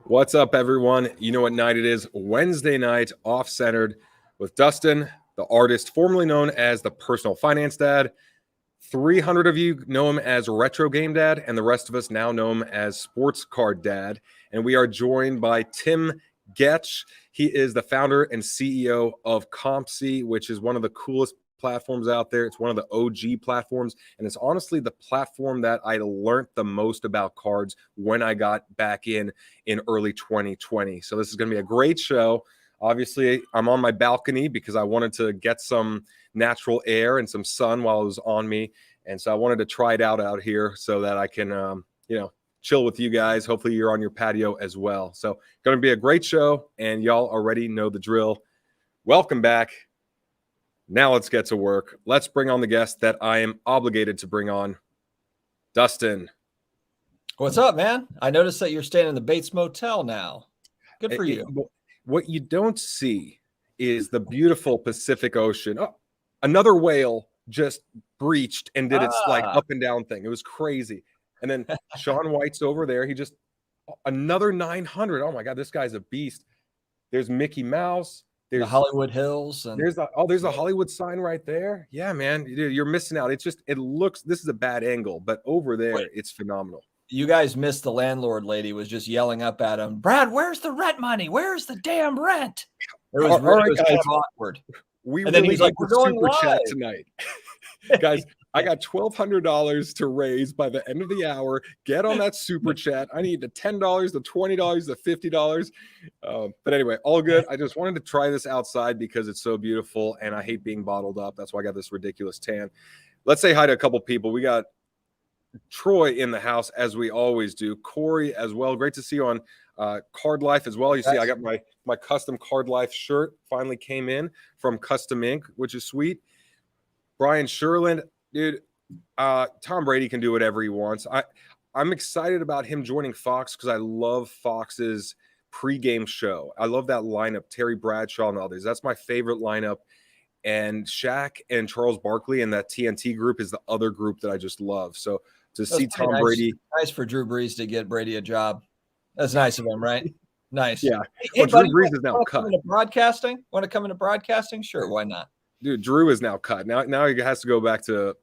What's up, everyone? You know what night it is. Wednesday night, off-centered with Dustin, the artist formerly known as the Personal Finance Dad. 300 of you know him as Retro Game Dad, and the rest of us now know him as Sports Card Dad. And we are joined by Tim Getsch. He is the founder and CEO of COMC, which is one of the coolest platforms out there. It's one of the OG platforms, and it's honestly the platform that I learned the most about cards when I got back in early 2020. So this is going to be a great show. Obviously, I'm on my balcony because I wanted to get some natural air and some sun while it was on me, and so I wanted to try it out here so that I can chill with you guys. Hopefully you're on your patio as well. So going to be a great show, and y'all already know the drill. Welcome back. Now let's get to work. Let's bring on the guest that I am obligated to bring on, Dustin. What's up, man? I noticed that you're staying in the Bates Motel now. Good for you. What you don't see is the beautiful Pacific Ocean. Oh, another whale just breached and did its like up and down thing. It was crazy. And then Sean White's over there. He just another 900. Oh my God, this guy's a beast. There's Mickey Mouse. There's the Hollywood Hills. And there's a Hollywood sign right there. Yeah, man, dude, you're missing out. This is a bad angle, but over there, it's phenomenal. You guys missed the landlord lady was just yelling up at him, Brad, where's the rent money? Where's the damn rent? It was really kind of awkward. And then he's like, we're going super chat tonight. Guys, I got $1,200 to raise by the end of the hour. Get on that super chat. I need the $10, the $20, the $50. But anyway, all good. I just wanted to try this outside because it's so beautiful, and I hate being bottled up. That's why I got this ridiculous tan. Let's say hi to a couple people. We got Troy in the house, as we always do. Corey as well. Great to see you on Card Life as well. You see, I got my custom Card Life shirt finally came in from Custom Ink, which is sweet. Brian Sherland, dude, Tom Brady can do whatever he wants. I'm excited about him joining Fox because I love Fox's pregame show. I love that lineup, Terry Bradshaw and others. That's my favorite lineup. And Shaq and Charles Barkley and that TNT group is the other group that I just love. So to see Tom Brady. Nice for Drew Brees to get Brady a job. That's nice of him, right? Nice. Yeah. Hey, Drew Brees is now cut. Broadcasting? Want to come into broadcasting? Sure, why not? Dude, Drew is now cut. Now he has to go back to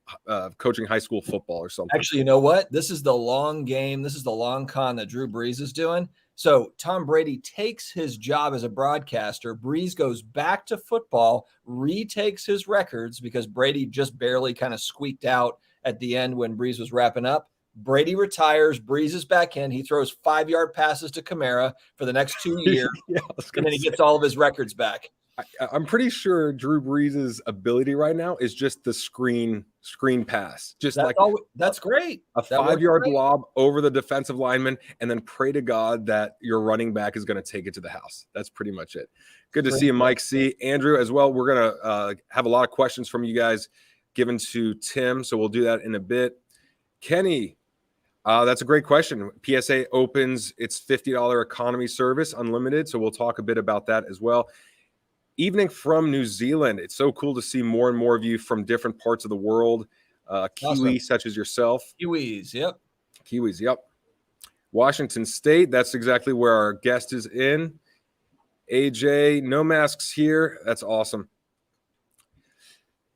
coaching high school football or something. Actually, you know what? This is the long game. This is the long con that Drew Brees is doing. So Tom Brady takes his job as a broadcaster. Brees goes back to football, retakes his records because Brady just barely kind of squeaked out at the end when Brees was wrapping up. Brady retires. Brees is back in. He throws 5-yard passes to Kamara for the next 2 years, and then he gets all of his records back. I'm pretty sure Drew Brees' ability right now is just the screen pass. That's great. A 5-yard lob over the defensive lineman, and then pray to God that your running back is going to take it to the house. That's pretty much it. Good to see you, Mike C. Andrew, as well. We're going to have a lot of questions from you guys given to Tim, so we'll do that in a bit. Kenny, that's a great question. PSA opens its $50 economy service, unlimited, so we'll talk a bit about that as well. Evening from New Zealand. It's so cool to see more and more of you from different parts of the world. Kiwi, such as yourself. Kiwis, yep. Washington State. That's exactly where our guest is in. AJ, no masks here. That's awesome.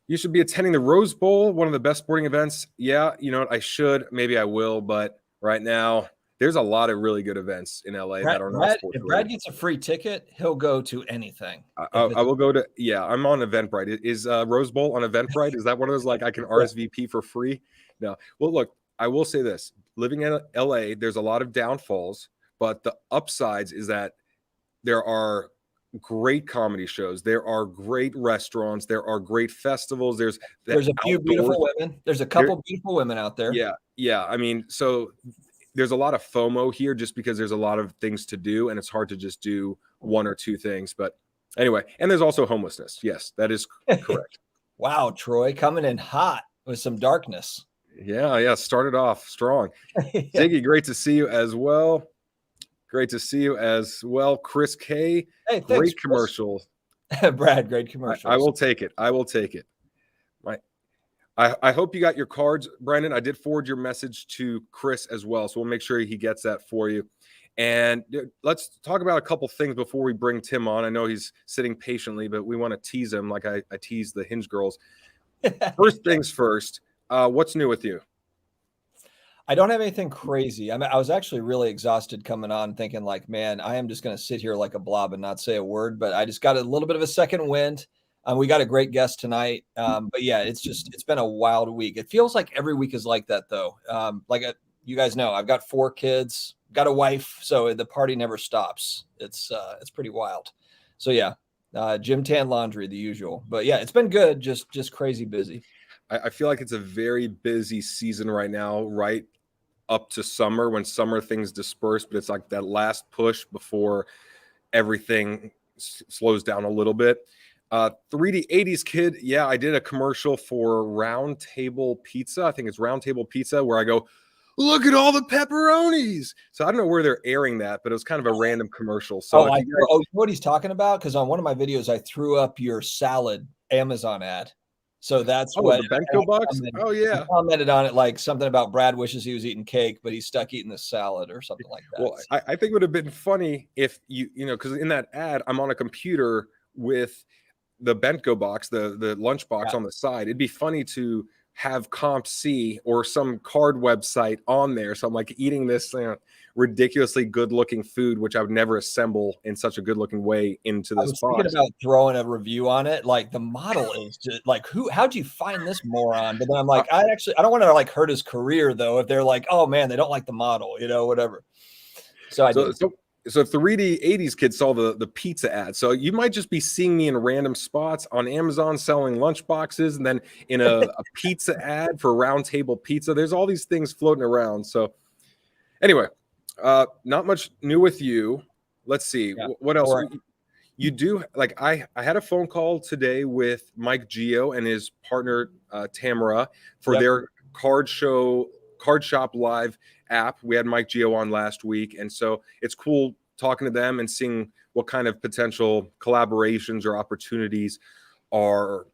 You should be attending the Rose Bowl, one of the best sporting events. Yeah, you know what? I should. Maybe I will, but right now, there's a lot of really good events in LA that are not sports. If Brad gets a free ticket, he'll go to anything. I will go to, I'm on Eventbrite. Is Rose Bowl on Eventbrite? Is that one of those, like, I can RSVP for free? No. Well, look, I will say this. Living in LA, there's a lot of downfalls, but the upsides is that there are great comedy shows. There are great restaurants. There are great festivals. There's a few beautiful women. There's a couple beautiful women out there. Yeah. I mean, so there's a lot of FOMO here just because there's a lot of things to do and it's hard to just do one or two things. But anyway, and there's also homelessness. Yes, that is correct. Wow, Troy, coming in hot with some darkness. Yeah. Started off strong. Ziggy, great to see you as well. Chris K. Hey, thanks, great commercial. Brad, great commercial. I will take it. I hope you got your cards, Brandon. I did forward your message to Chris as well, so we'll make sure he gets that for you. And let's talk about a couple things before we bring Tim on. I know he's sitting patiently, but we want to tease him like I teased the Hinge girls. First things first, what's new with you? I don't have anything crazy. I mean, I was actually really exhausted coming on thinking like, man, I am just going to sit here like a blob and not say a word, but I just got a little bit of a second wind. We got a great guest tonight. But yeah, it's been a wild week. It feels like every week is like that though. You guys know, I've got 4 kids, got a wife, so the party never stops. It's pretty wild. So yeah, gym, tan, laundry, the usual. But yeah, it's been good. Just crazy busy. I feel like it's a very busy season right now, right up to summer when summer things disperse, but it's like that last push before everything slows down a little bit. 3D 80s kid. Yeah, I did a commercial for Round Table Pizza. I think it's Round Table Pizza where I go, look at all the pepperonis. So I don't know where they're airing that, but it was kind of a random commercial. So you know what he's talking about? Because on one of my videos, I threw up your salad Amazon ad. So that's what the bento box. Oh yeah, I commented on it like something about Brad wishes he was eating cake, but he's stuck eating the salad or something like that. Well, I think it would have been funny if you know, because in that ad, I'm on a computer with the bento box, the lunch box on the side. It'd be funny to have COMC or some card website on there. So I'm like eating this ridiculously good looking food, which I would never assemble in such a good looking way into this box. Thinking about throwing a review on it. Like the model is just like, how'd you find this moron? But then I'm like, I don't want to like hurt his career though. If they're like, oh man, they don't like the model, whatever. So 3D 80s kids saw the pizza ad. So you might just be seeing me in random spots on Amazon selling lunch boxes, and then in a pizza ad for Round Table Pizza. There's all these things floating around. So anyway, not much new with you. Let's see. What else? You do, like I had a phone call today with Mike Gio and his partner Tamara for their card shop live app. We had Mike Gio on last week, and so it's cool talking to them and seeing what kind of potential collaborations or opportunities are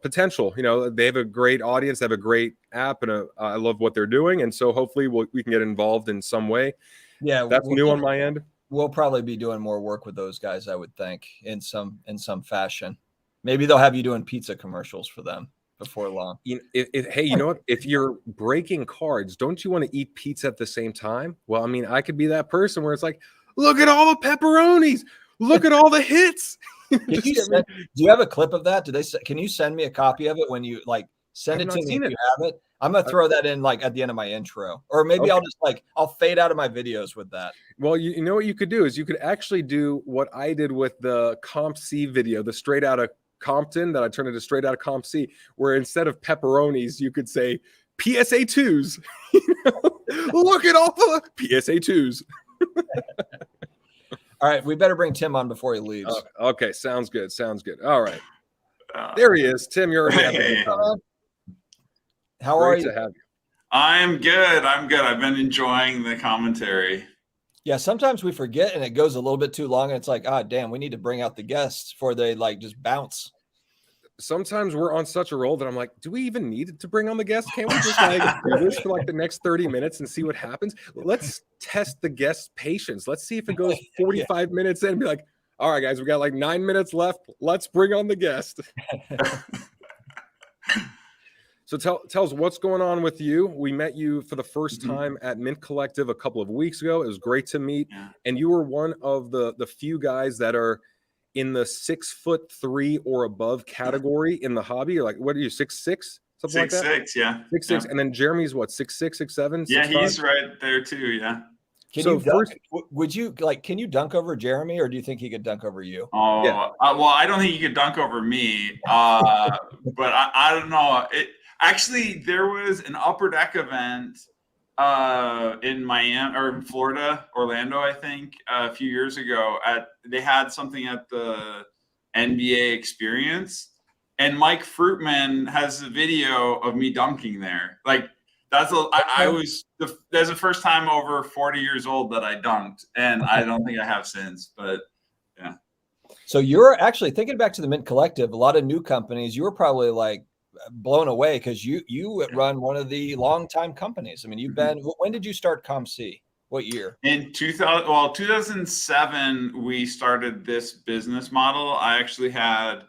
potential. They have a great audience, they have a great app, and I love what they're doing, and so hopefully we can get involved in some way. That's new on my end. We'll probably be doing more work with those guys, I would think, in some fashion. Maybe they'll have you doing pizza commercials for them before long. Hey, you know what? If you're breaking cards, don't you want to eat pizza at the same time? Well, I mean, I could be that person where it's like, look at all the pepperonis, look at all the hits. Do you have a clip of that? Can you send me a copy of it when you send it to me if you have it? I'm gonna throw that in at the end of my intro, or maybe I'll just I'll fade out of my videos with that. Well, you know what you could do is you could actually do what I did with the COMC video, the Straight Out of Compton that I turned into Straight Out of COMC, where instead of pepperonis, you could say PSA 2s. Look at all the PSA 2s. All right, we better bring Tim on before he leaves. Okay, sounds good. All right. There he is. Tim, you're already How are you? To have you. I'm good. I've been enjoying the commentary. Yeah, sometimes we forget and it goes a little bit too long and it's like, damn, we need to bring out the guests before they just bounce. Sometimes we're on such a roll that I'm like, do we even need to bring on the guests? Can't we just do this for the next 30 minutes and see what happens? Let's test the guest's patience. Let's see if it goes 45 minutes in and be like, all right, guys, we got 9 minutes left. Let's bring on the guest. So tell us what's going on with you. We met you for the first time at Mint Collective a couple of weeks ago. It was great to meet. Yeah. And you were one of the few guys that are in the 6'3" or above category in the hobby. You're like, what are you, 6'6"? Something like that? 6'6", yeah. 6'6". Yeah. And then Jeremy's what, 6'6", 6'7"? Yeah, 6'5"? He's right there too, yeah. Can you dunk over Jeremy, or do you think he could dunk over you? Oh, yeah. Well, I don't think he could dunk over me. But I don't know. Actually, there was an Upper Deck event in Miami or in Florida, Orlando, I think, a few years ago. They had something at the NBA Experience, and Mike Fruitman has a video of me dunking there. That's the first time over 40 years old that I dunked, and I don't think I have since. But yeah. So you're actually thinking back to the Mint Collective. A lot of new companies. You were probably blown away because you run one of the longtime companies. I mean, you've been. When did you start COMC? What year? In 2007, we started this business model. I actually had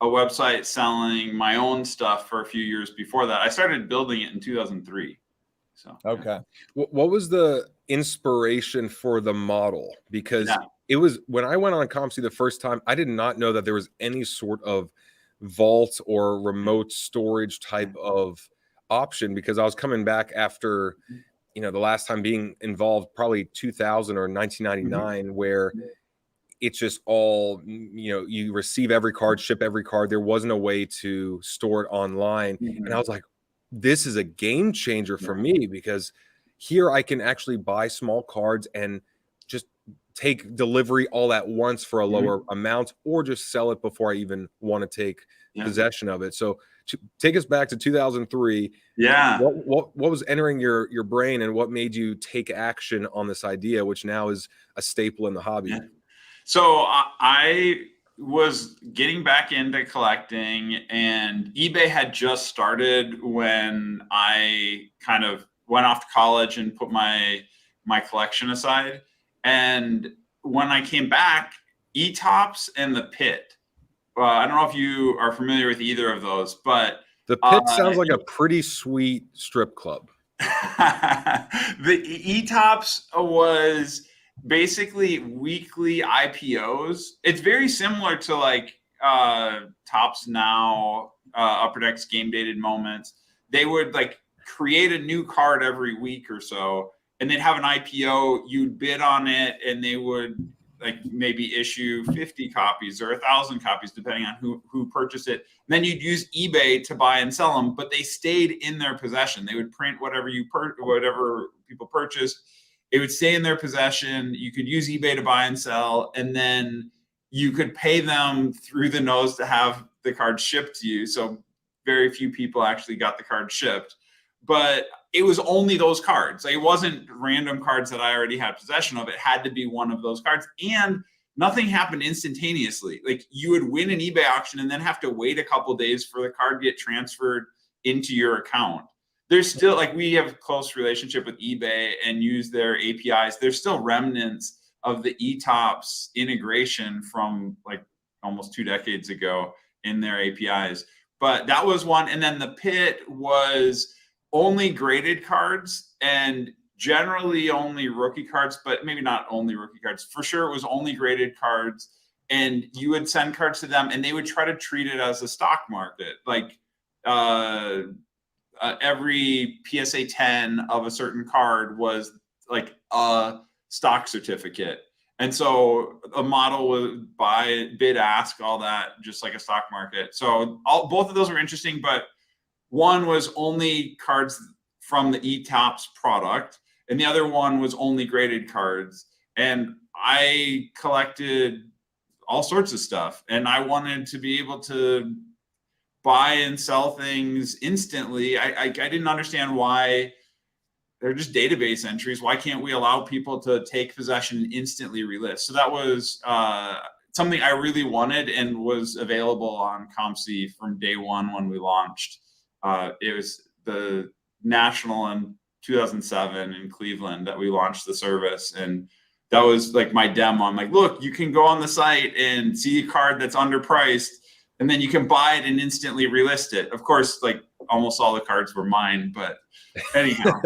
a website selling my own stuff for a few years before that. I started building it in 2003. So okay. What was the inspiration for the model? Because it was when I went on COMC the first time, I did not know that there was any sort of vault or remote storage type of option, because I was coming back after, the last time being involved, probably 2000 or 1999, where it's just all, you receive every card, ship every card. There wasn't a way to store it online. And I was like, this is a game changer for me, because here I can actually buy small cards and just take delivery all at once for a lower amount, or just sell it before I even want to take possession of it. So take us back to 2003. What was entering your brain, and what made you take action on this idea, which now is a staple in the hobby? So I was getting back into collecting, and eBay had just started when I kind of went off to college and put my collection aside. And when I came back, eTops and the Pit. I don't know if you are familiar with either of those, but the Pit sounds like a pretty sweet strip club. The eTops was basically weekly IPOs. It's very similar to like Tops Now, Upper Deck's Game Dated Moments. They would like create a new card every week or so, and they'd have an IPO. You'd bid on it, and they would like maybe issue 50 copies or 1,000 copies, depending on who purchased it. And then you'd use eBay to buy and sell them, but they stayed in their possession. They would print whatever people purchased. It would stay in their possession. You could use eBay to buy and sell, and then you could pay them through the nose to have the card shipped to you. So very few people actually got the card shipped, but it was only those cards. Like, it wasn't random cards that I already had possession of. It had to be one of those cards, and nothing happened instantaneously. Like, you would win an eBay auction and then have to wait a couple days for the card to get transferred into your account. There's still, like, we have a close relationship with eBay and use their APIs. There's still remnants of the eTops integration from like almost 2 decades ago in their APIs. But that was one. And then the Pit was only graded cards, and generally only rookie cards, but maybe not only rookie cards. For sure, it was only graded cards. And you would send cards to them, and they would try to treat it as a stock market. Like, every PSA 10 of a certain card was like a stock certificate. And so a model would buy, bid, ask, all that, just like a stock market. So both of those were interesting, but one was only cards from the eTops product, and the other one was only graded cards. And I collected all sorts of stuff, and I wanted to be able to buy and sell things instantly. I didn't understand why they're just database entries. Why can't we allow people to take possession and instantly relist? So that was something I really wanted, and was available on COMC from day one when we launched. It was the national in 2007 in Cleveland that we launched the service, and that was like my demo. I'm like, look, you can go on the site and see a card that's underpriced, and then you can buy it and instantly relist it. Of course, like almost all the cards were mine, but anyhow.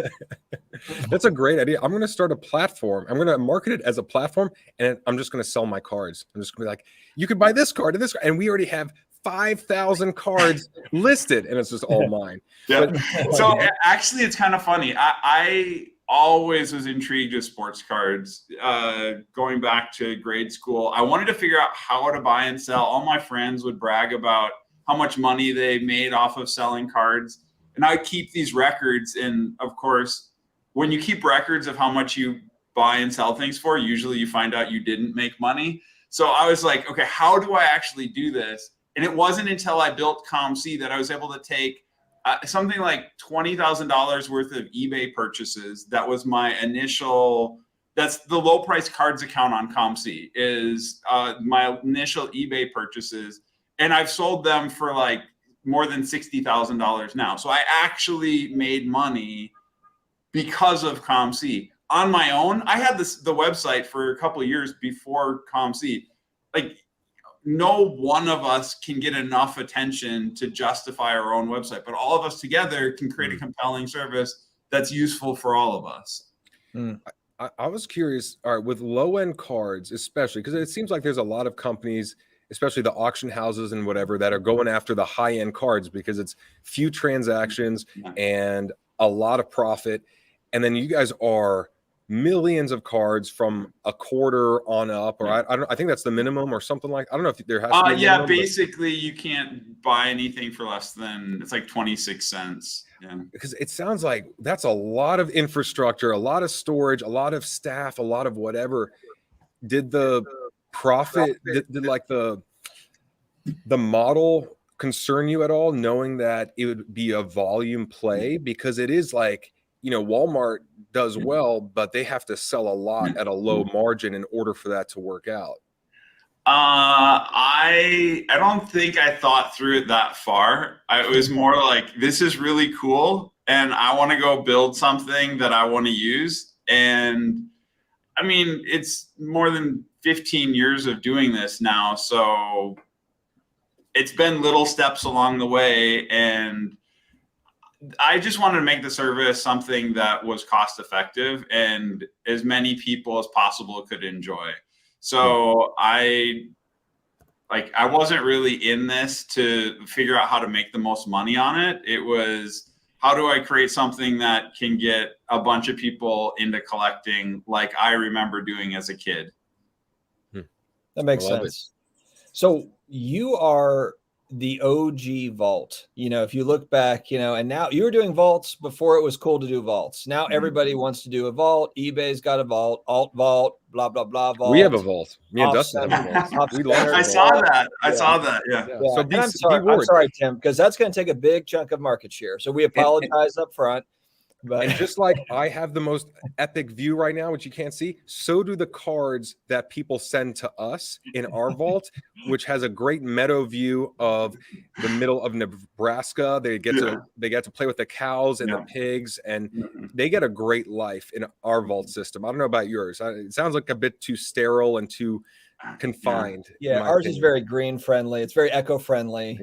That's a great idea. I'm going to start a platform. I'm going to market it as a platform, and I'm just going to sell my cards. I'm just going to be like, you could buy this card and this, and we already have 5,000 cards listed, and it's just all mine. Yeah. So actually, it's kind of funny. I always was intrigued with sports cards. Going back to grade school, I wanted to figure out how to buy and sell. All my friends would brag about how much money they made off of selling cards, and I would keep these records. And of course, when you keep records of how much you buy and sell things for, usually you find out you didn't make money. So I was like, okay, how do I actually do this? And it wasn't until I built COMC that I was able to take something like $20,000 worth of eBay purchases. That was my initial, that's the low price cards account on COMC, is my initial eBay purchases. And I've sold them for like more than $60,000 now. So I actually made money because of COMC. on my own, I had the website for a couple of years before COMC. Like, no one of us can get enough attention to justify our own website, but all of us together can create a compelling service that's useful for all of us. I was curious, all right, with low-end cards, especially because it seems like there's a lot of companies, especially the auction houses and whatever, that are going after the high-end cards because it's few transactions and a lot of profit. And then you guys are millions of cards from a quarter on up, or I think that's the minimum or something like. I don't know if there has to be a minimum, basically you can't buy anything for less than, it's like 26 cents. Yeah, because it sounds like that's a lot of infrastructure, a lot of storage, a lot of staff, a lot of whatever. Did the profit, did like the model concern you at all, knowing that it would be a volume play? Because it is like, Walmart does well, but they have to sell a lot at a low margin in order for that to work out. I don't think I thought through it that far. It was more like, this is really cool, and I want to go build something that I want to use. And I mean, it's more than 15 years of doing this now, so it's been little steps along the way, and I just wanted to make the service something that was cost effective and as many people as possible could enjoy. So I wasn't really in this to figure out how to make the most money on it. It was, how do I create something that can get a bunch of people into collecting like I remember doing as a kid? That makes sense. So you are the OG vault. If you look back, and now you were doing vaults before it was cool to do vaults. Now everybody wants to do a vault. eBay's got a vault, alt vault, blah, blah, blah. Vault. We have a vault. Me and Dustin have a vault. I saw that. I saw that. Yeah. So I'm sorry, Tim, because that's going to take a big chunk of market share. So we apologize up front. But and just like I have the most epic view right now, which you can't see, so do the cards that people send to us in our vault, which has a great meadow view of the middle of Nebraska. They get to play with the cows and the pigs, and they get a great life in our vault system. I don't know about yours. It sounds like a bit too sterile and too confined. Yeah, ours is very green friendly. It's very eco friendly.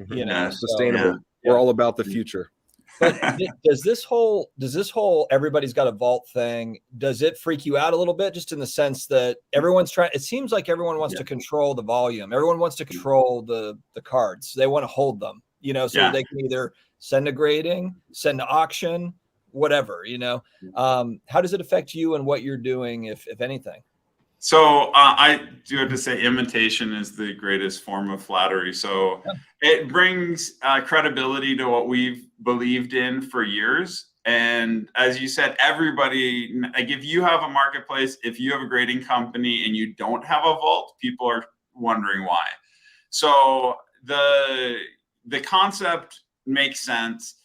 Sustainable. We're all about the future. But does this whole everybody's got a vault thing, does it freak you out a little bit, just in the sense that it seems like everyone wants to control the volume. Everyone wants to control the cards. They want to hold them, so they can either send to grading, send to auction, whatever, how does it affect you and what you're doing, if anything? So I do have to say, imitation is the greatest form of flattery. So it brings credibility to what we've believed in for years. And as you said, everybody, like, if you have a marketplace, if you have a grading company and you don't have a vault, people are wondering why. So the concept makes sense.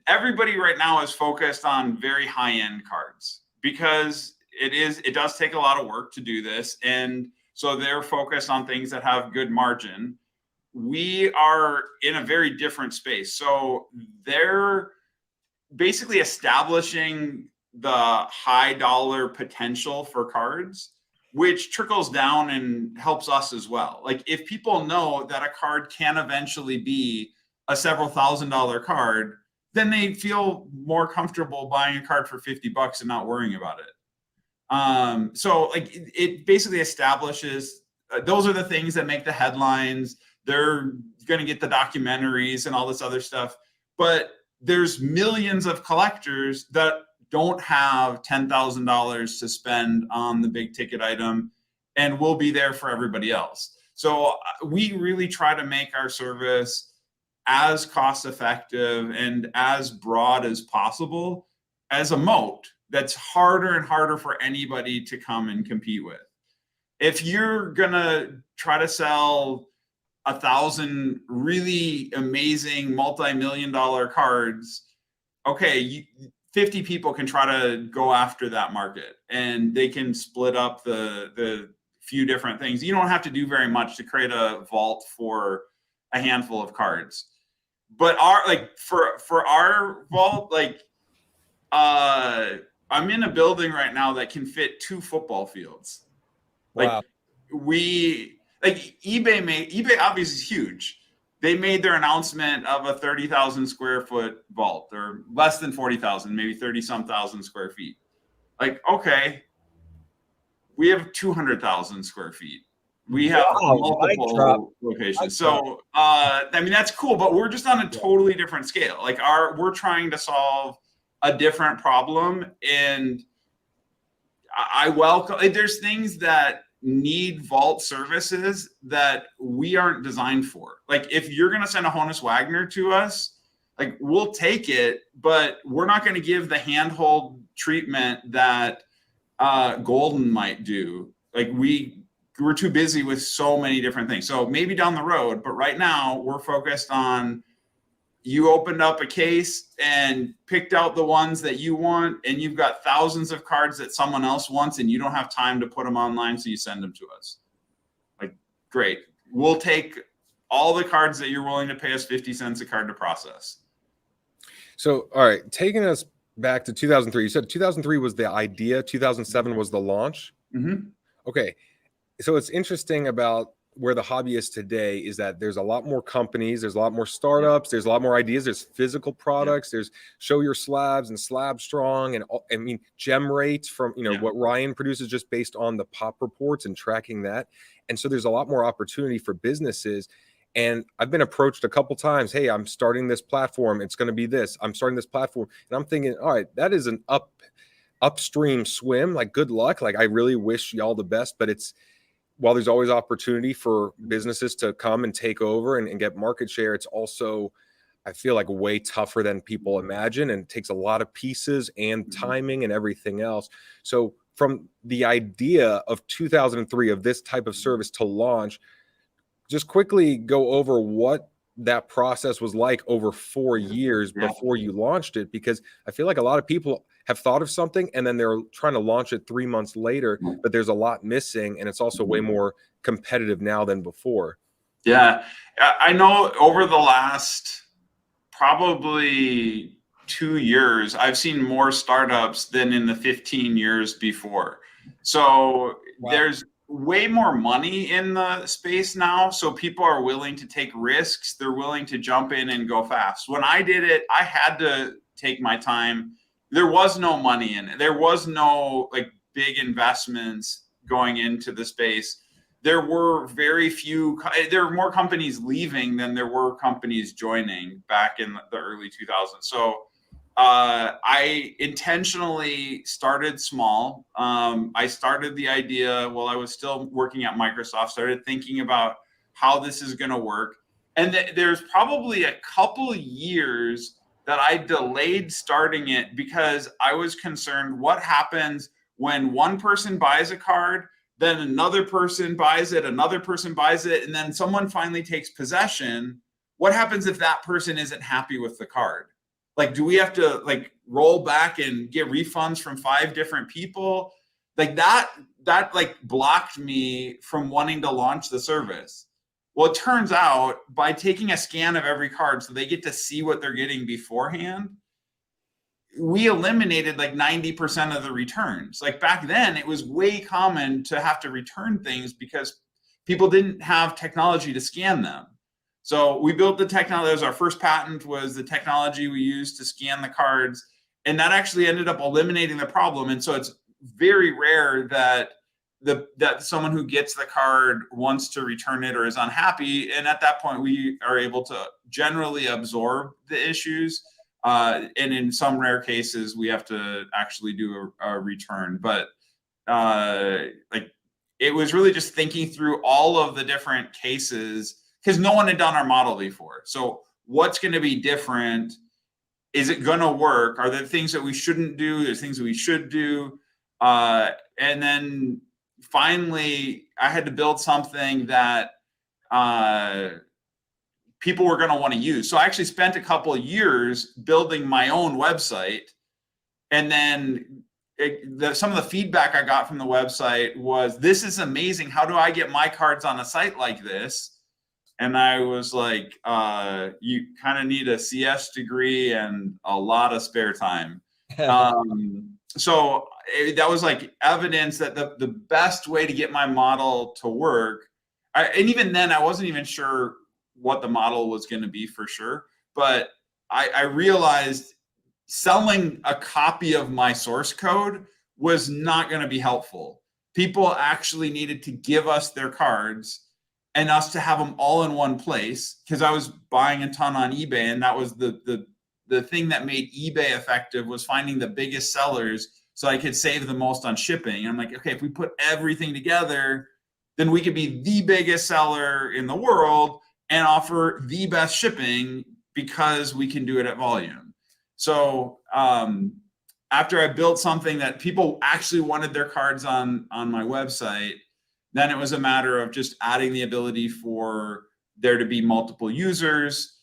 Everybody right now is focused on very high-end cards because it does take a lot of work to do this. And so they're focused on things that have good margin. We are in a very different space. So they're basically establishing the high dollar potential for cards, which trickles down and helps us as well. Like, if people know that a card can eventually be a several $1,000 card, then they feel more comfortable buying a card for $50 and not worrying about it. So like, it basically establishes those are the things that make the headlines. They're going to get the documentaries and all this other stuff. But there's millions of collectors that don't have $10,000 to spend on the big ticket item and will be there for everybody else. So we really try to make our service as cost effective and as broad as possible, as a moat that's harder and harder for anybody to come and compete with. If you're gonna try to sell 1,000 really amazing multi-million-dollar cards, okay, 50 people can try to go after that market, and they can split up the few different things. You don't have to do very much to create a vault for a handful of cards. But for our vault, like I'm in a building right now that can fit 2 football fields. Like Wow. eBay obviously is huge. They made their announcement of a 30,000 square foot vault, or less than 40,000, maybe 30 some thousand square feet. Like, okay, we have 200,000 square feet. We have multiple locations. So, I mean, that's cool, but we're just on a totally different scale. Like we're trying to solve a different problem. And I welcome, there's things that need vault services that we aren't designed for. Like if you're going to send a Honus Wagner to us, like we'll take it, but we're not going to give the handhold treatment that Golden might do. Like we're too busy with so many different things. So maybe down the road, but right now we're focused on, you opened up a case and picked out the ones that you want, and you've got thousands of cards that someone else wants, and you don't have time to put them online, so you send them to us. Like, great. We'll take all the cards that you're willing to pay us 50 cents a card to process. So, all right, taking us back to 2003, you said 2003 was the idea, 2007 was the launch. Mm-hmm. Okay. So it's interesting about where the hobby is today is that there's a lot more companies, there's a lot more startups, there's a lot more ideas, there's physical products, there's Show Your Slabs and Slab Strong, and I mean gem rates from what Ryan produces just based on the pop reports and tracking that. And so there's a lot more opportunity for businesses. And I've been approached a couple times, hey, I'm starting this platform, it's going to be this, I'm starting this platform, and I'm thinking, all right, that is an upstream swim, like good luck, like I really wish y'all the best, but it's, while there's always opportunity for businesses to come and take over and get market share, it's also, I feel like, way tougher than people imagine, and it takes a lot of pieces and timing and everything else. So from the idea of 2003 of this type of service to launch, just quickly go over what that process was like over 4 years before you launched it, because I feel like a lot of people have thought of something and then they're trying to launch it 3 months later, but there's a lot missing, and it's also way more competitive now than before. Yeah, I know over the last probably 2 years, I've seen more startups than in the 15 years before. So there's way more money in the space now. So people are willing to take risks. They're willing to jump in and go fast. When I did it, I had to take my time. There was no money in it. There was no like big investments going into the space. There were very few, there were more companies leaving than there were companies joining back in the early 2000s. So I intentionally started small. I started the idea while I was still working at Microsoft, started thinking about how this is going to work. And there's probably a couple years that I delayed starting it because I was concerned what happens when one person buys a card, then another person buys it, another person buys it, and then someone finally takes possession. What happens if that person isn't happy with the card? Like, do we have to like roll back and get refunds from 5 different people? Like that like blocked me from wanting to launch the service. Well, it turns out by taking a scan of every card so they get to see what they're getting beforehand, we eliminated like 90% of the returns. Like back then, it was way common to have to return things because people didn't have technology to scan them. So we built the technology. That was our first patent, was the technology we used to scan the cards. And that actually ended up eliminating the problem. And so it's very rare that someone who gets the card wants to return it or is unhappy. And at that point, we are able to generally absorb the issues. And in some rare cases, we have to actually do a return. But like it was really just thinking through all of the different cases, because no one had done our model before. So what's going to be different? Is it going to work? Are there things that we shouldn't do? There's things that we should do. And then finally, I had to build something that people were going to want to use. So I actually spent a couple of years building my own website. And then some of the feedback I got from the website was, this is amazing. How do I get my cards on a site like this? And I was like, you kind of need a CS degree and a lot of spare time. that was like evidence that the best way to get my model to work, and even then I wasn't even sure what the model was going to be for sure, but I realized selling a copy of my source code was not going to be helpful. People actually needed to give us their cards and us to have them all in one place, because I was buying a ton on eBay, and that was the thing that made eBay effective, was finding the biggest sellers so I could save the most on shipping. And I'm like, okay, if we put everything together, then we could be the biggest seller in the world and offer the best shipping because we can do it at volume. So after I built something that people actually wanted their cards on my website, then it was a matter of just adding the ability for there to be multiple users,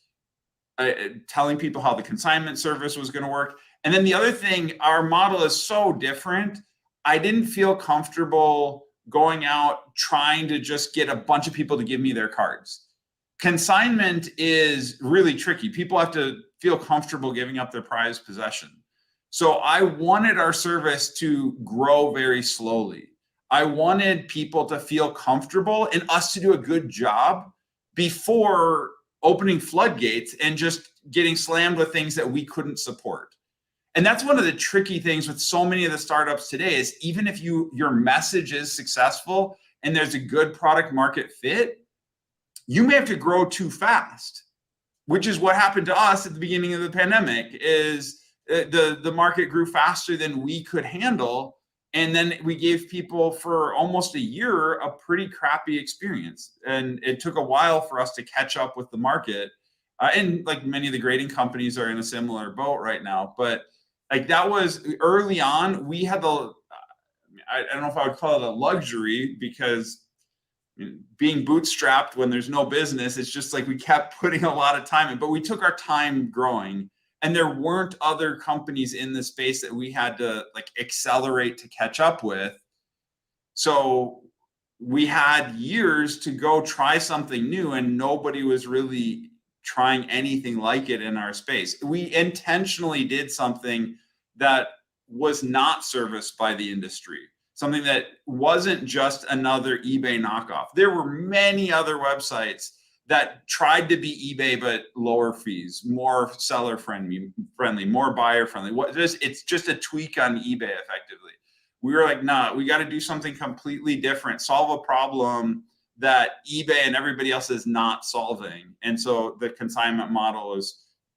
telling people how the consignment service was going to work. And then the other thing, our model is so different. I didn't feel comfortable going out trying to just get a bunch of people to give me their cards. Consignment is really tricky. People have to feel comfortable giving up their prized possession. So I wanted our service to grow very slowly. I wanted people to feel comfortable and us to do a good job before opening floodgates and just getting slammed with things that we couldn't support. And that's one of the tricky things with so many of the startups today, is even if your message is successful and there's a good product market fit, you may have to grow too fast, which is what happened to us at the beginning of the pandemic. Is the market grew faster than we could handle. And then we gave people for almost a year a pretty crappy experience. And it took a while for us to catch up with the market. And like many of the grading companies are in a similar boat right now. But like that was early on, we had I don't know if I would call it a luxury, because being bootstrapped when there's no business, it's just like we kept putting a lot of time in, but we took our time growing. And there weren't other companies in the space that we had to like accelerate to catch up with. So we had years to go try something new, and nobody was really trying anything like it in our space. We intentionally did something that was not serviced by the industry, something that wasn't just another eBay knockoff. There were many other websites that tried to be eBay, but lower fees, more seller friendly, more buyer friendly. It's just a tweak on eBay effectively. We were like, nah, we got to do something completely different, solve a problem that eBay and everybody else is not solving. And so the consignment model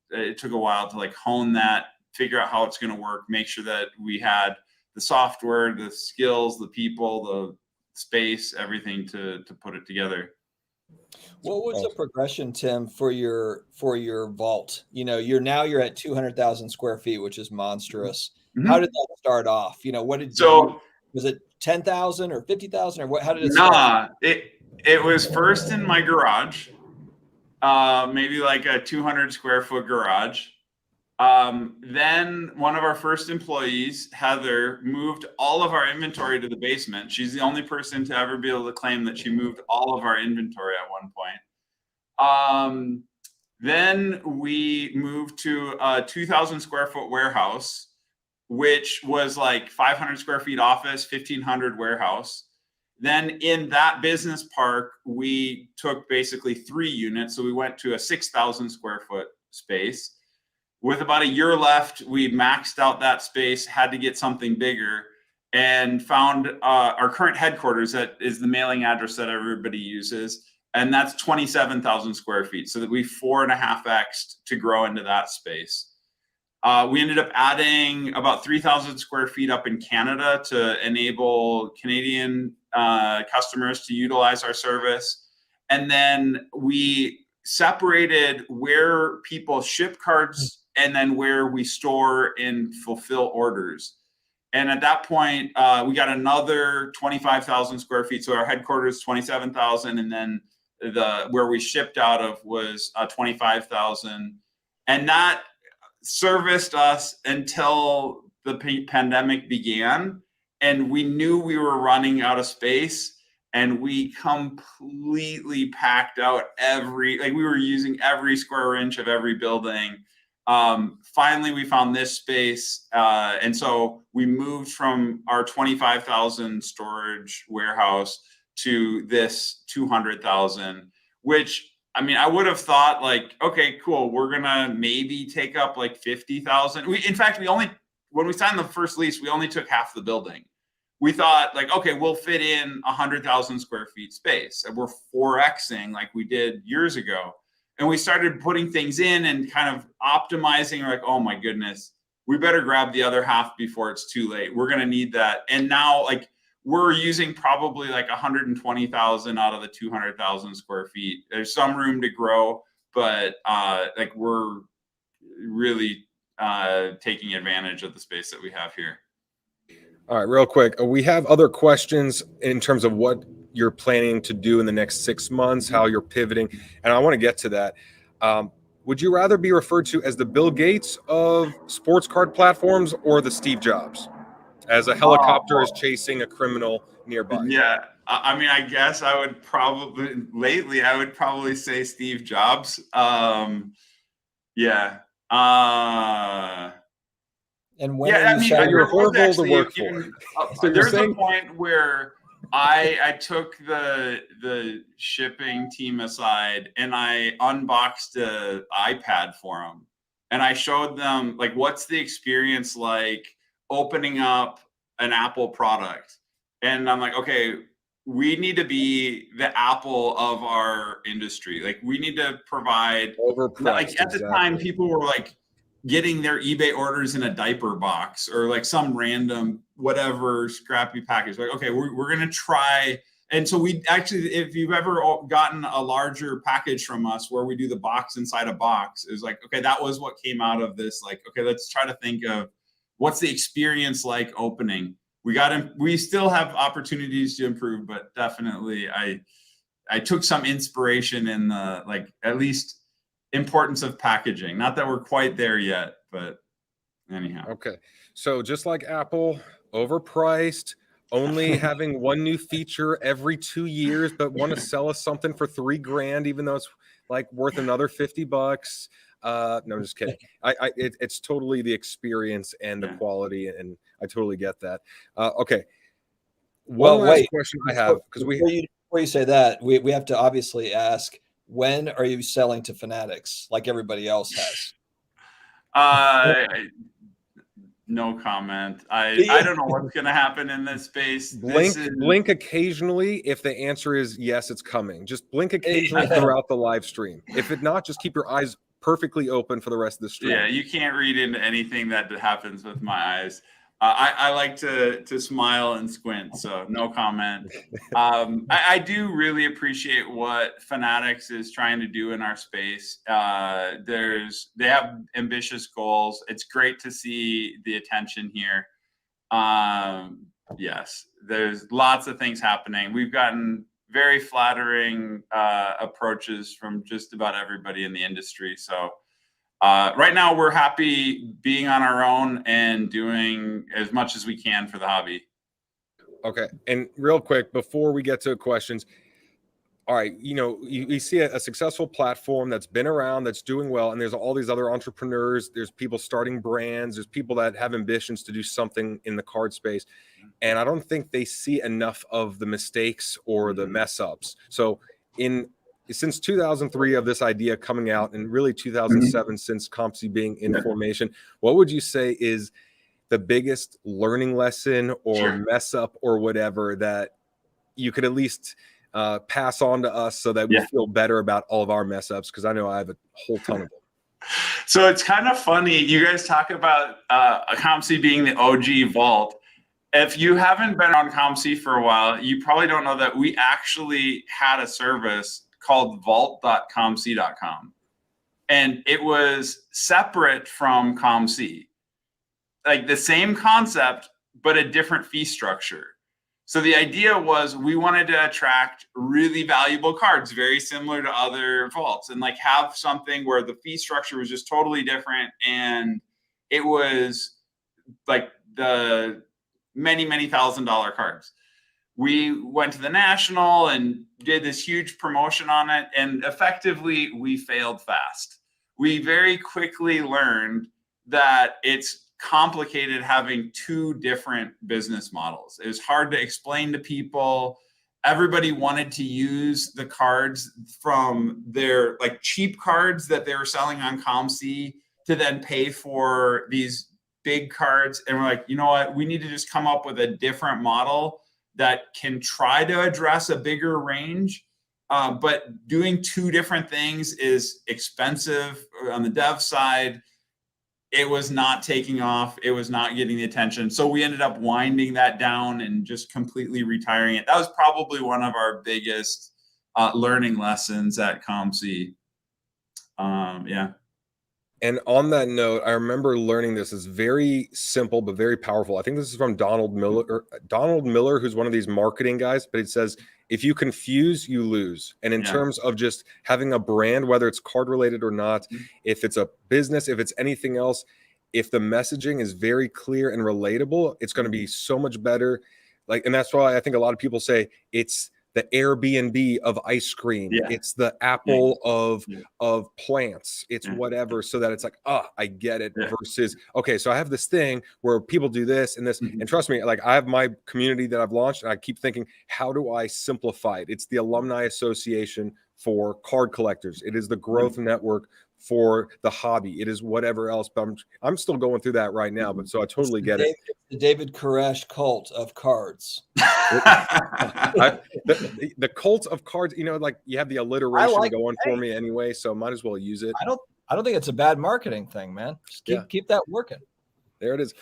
it took a while to like hone that, figure out how it's going to work, make sure that we had the software, the skills, the people, the space, everything to put it together. What was the progression, Tim, for your vault? You're at 200,000 square feet, which is monstrous. Mm-hmm. How did that start off? Was it 10,000 or 50,000 or what? How did it start? It was first in my garage, maybe like a 200 square foot garage. Then one of our first employees, Heather, moved all of our inventory to the basement. She's the only person to ever be able to claim that she moved all of our inventory at one point. Then we moved to a 2,000 square foot warehouse, which was like 500 square feet office, 1,500 warehouse. Then in that business park, we took basically 3 units. So we went to a 6,000 square foot space. With about a year left, we maxed out that space, had to get something bigger, and found our current headquarters. That is the mailing address that everybody uses. And that's 27,000 square feet. So that we 4.5x'd to grow into that space. We ended up adding about 3,000 square feet up in Canada to enable Canadian customers to utilize our service. And then we separated where people ship cards and then where we store and fulfill orders. And at that point, we got another 25,000 square feet. So our headquarters, 27,000. And then where we shipped out of was 25,000. And that serviced us until the pandemic began. And we knew we were running out of space. And we completely packed out we were using every square inch of every building. Finally, we found this space. And so we moved from our 25,000 storage warehouse to this 200,000, which, I mean, I would have thought like, okay, cool. We're going to maybe take up like 50,000. In fact, when we signed the first lease, we only took half the building. We thought like, okay, we'll fit in 100,000 square feet space, and we're 4Xing like we did years ago. And we started putting things in and kind of optimizing. We're like, oh my goodness, we better grab the other half before it's too late. We're going to need that. And now like we're using probably like 120,000 out of the 200,000 square feet. There's some room to grow, but like we're really taking advantage of the space that we have here. All right, real quick. We have other questions in terms of what you're planning to do in the next 6 months, how you're pivoting, and I want to get to that. Would you rather be referred to as the Bill Gates of sports card platforms or the Steve Jobs, as a helicopter is chasing a criminal nearby? Yeah, I mean, I guess I would probably say Steve Jobs. Yeah. And when yeah, are you I mean, you're horrible to work for. So there's a point where I took the shipping team aside and I unboxed an iPad for them, and I showed them like what's the experience like opening up an Apple product. And I'm like, okay, we need to be the Apple of our industry. Like we need to provide Overpriced, like at the exactly. time people were like getting their eBay orders in a diaper box or like some random whatever scrappy package. Like, okay, we're going to try. And so we actually, if you've ever gotten a larger package from us where we do the box inside a box, is like, okay, that was what came out of this. Like, okay, let's try to think of what's the experience like opening. We still have opportunities to improve, but definitely I took some inspiration in the, like, at least importance of packaging. Not that we're quite there yet, but anyhow. Okay. So just like Apple, overpriced, only having one new feature every 2 years, but want to sell us something for $3,000, even though it's like worth another $50. No, I'm just kidding. It's totally the experience and the quality, and I totally get that. Okay. One last question I have, because before you say that, we have to obviously ask, when are you selling to Fanatics like everybody else has? No comment. I don't know what's going to happen in this space. Blink occasionally if the answer is yes, it's coming. Just blink occasionally throughout the live stream. If it not, just keep your eyes perfectly open for the rest of the stream. Yeah, you can't read into anything that happens with my eyes. I like to smile and squint, so no comment. I do really appreciate what Fanatics is trying to do in our space. They have ambitious goals. It's great to see the attention here. Yes, there's lots of things happening. We've gotten very flattering approaches from just about everybody in the industry. So right now, we're happy being on our own and doing as much as we can for the hobby. Okay. And real quick, before we get to questions, all right, you see a successful platform that's been around, that's doing well, and there's all these other entrepreneurs. There's people starting brands. There's people that have ambitions to do something in the card space. And I don't think they see enough of the mistakes or the mess ups. So since 2003 of this idea coming out, and really 2007 since COMC being in formation, what would you say is the biggest learning lesson or mess up or whatever that you could at least pass on to us so that we feel better about all of our mess ups? Because I know I have a whole ton of them. So it's kind of funny. You guys talk about COMC being the OG vault. If you haven't been on COMC for a while, you probably don't know that we actually had a service called vault.comc.com. And it was separate from COMC. Like the same concept, but a different fee structure. So the idea was we wanted to attract really valuable cards, very similar to other vaults, and like have something where the fee structure was just totally different. And it was like the many $1,000 cards. We went to the National and did this huge promotion on it, and effectively we failed fast. we very quickly learned that it's complicated having two different business models. It was hard to explain to people. Everybody wanted to use the cards from their like cheap cards that they were selling on COMC to then pay for these big cards. And we're like, you know what? We need to just come up with a different model that can try to address a bigger range. But doing two different things is expensive on the dev side. It was not taking off. It was not getting the attention. So we ended up winding that down and just completely retiring it. That was probably one of our biggest learning lessons at COMC. Yeah. And on that note, I remember learning this is very simple, but very powerful. I think this is from Donald Miller, who's one of these marketing guys, but it says, if you confuse, you lose. And in terms of just having a brand, whether it's card related or not, if it's a business, if it's anything else, if the messaging is very clear and relatable, it's going to be so much better. Like, and that's why I think a lot of people say it's the Airbnb of ice cream. It's the Apple of plants. It's whatever, so that it's like, oh, I get it. Versus, okay, so I have this thing where people do this and this, and trust me, like I have my community that I've launched, and I keep thinking, how do I simplify it? It's the Alumni Association for card collectors. It is the Growth Network for the hobby. It is whatever else, but I'm still going through that right now. But so I totally get it. The David Koresh cult of cards. The cult of cards, you know, like you have the alliteration going for me anyway, so might as well use it. I don't think it's a bad marketing thing, man. Just keep that working. There it is.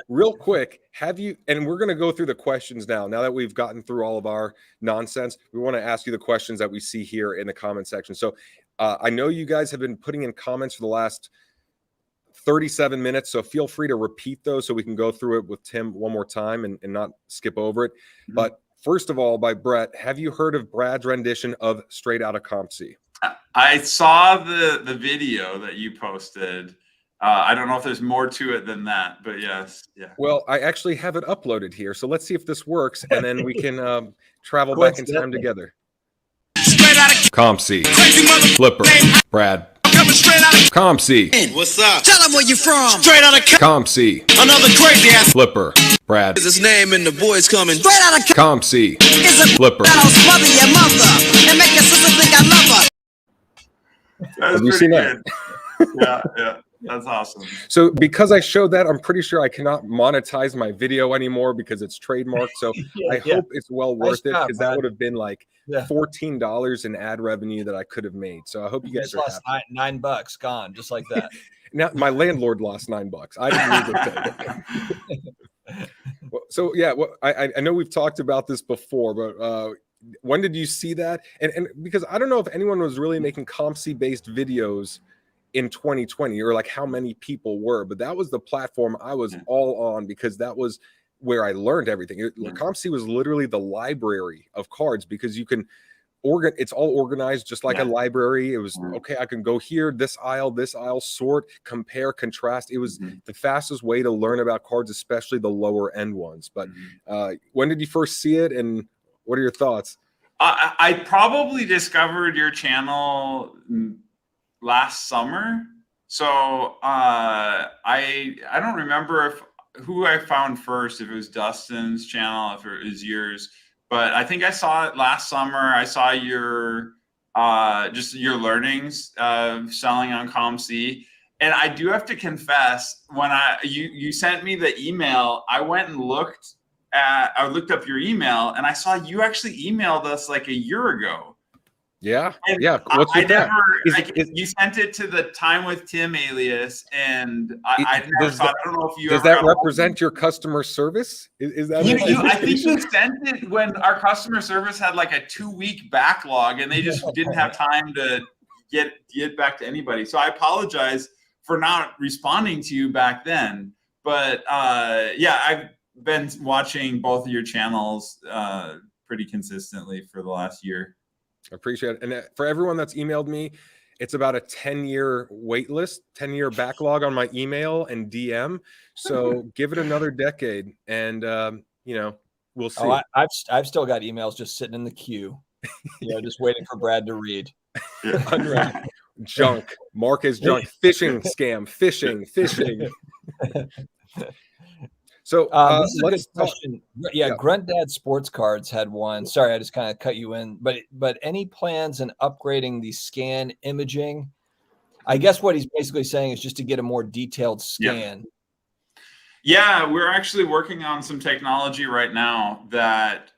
Real quick, have you, and we're going to go through the questions now that we've gotten through all of our nonsense, we want to ask you the questions that we see here in the comment section. So I know you guys have been putting in comments for the last 37 minutes, so feel free to repeat those so we can go through it with Tim one more time and not skip over it. But first of all, by Brett, have you heard of Brad's rendition of Straight Outta COMC? I saw the video that you posted. I don't know if there's more to it than that, but yes. Yeah. Well, I actually have it uploaded here, so let's see if this works, and then we can travel back in time together. COMC, Flipper, Brad. COMC. What's up? Tell him where you from. Straight out of COMC. Another crazy ass Flipper, Brad. is his name and the boys coming. Straight out of COMC. Flipper. that'll smother your mother and make your sister think I love her. Have you seen that? Yeah. That's awesome. So because I showed that, I'm pretty sure I cannot monetize my video anymore because it's trademarked. So I hope it's well worth it, because that would have been like $14 in ad revenue that I could have made. So I hope you guys are lost happy. $9 gone, just like that. Now my landlord lost $9. I didn't lose it. So yeah, I know we've talked about this before, but when did you see that? And because I don't know if anyone was really making COMC based videos in 2020, or like how many people were, but that was the platform I was all on, because that was where I learned everything. COMC was literally the library of cards, because you can it's all organized just like a library. It was okay, I can go here, this aisle, sort, compare, contrast. It was the fastest way to learn about cards, especially the lower end ones. But when did you first see it, and what are your thoughts? I probably discovered your channel last summer. So I don't remember who I found first, if it was Dustin's channel, if it was yours, but I think I saw it last summer. I saw your just your learnings of selling on COMC. And I do have to confess, when you sent me the email, I went and looked up your email, and I saw you actually emailed us like a year ago. Yeah. And yeah. What's with that? You sent it to the Time with Tim alias, and I never thought. I don't know if you does that represent your customer service? Is that? I think you sent it when our customer service had like a 2-week backlog, and they just didn't have time to get back to anybody. So I apologize for not responding to you back then. But yeah, I've been watching both of your channels pretty consistently for the last year. I appreciate it. And for everyone that's emailed me, it's about a 10-year wait list, 10-year backlog on my email and DM. So give it another decade, and we'll see. Oh, I've still got emails just sitting in the queue, just waiting for Brad to read. Junk. Mark is junk. Phishing scam. Phishing. So this is a good let's talk. question. Yeah, Grunt Dad Sports Cards had one. Sorry, I just kind of cut you in. But any plans in upgrading the scan imaging? I guess what he's basically saying is just to get a more detailed scan. Yeah, we're actually working on some technology right now that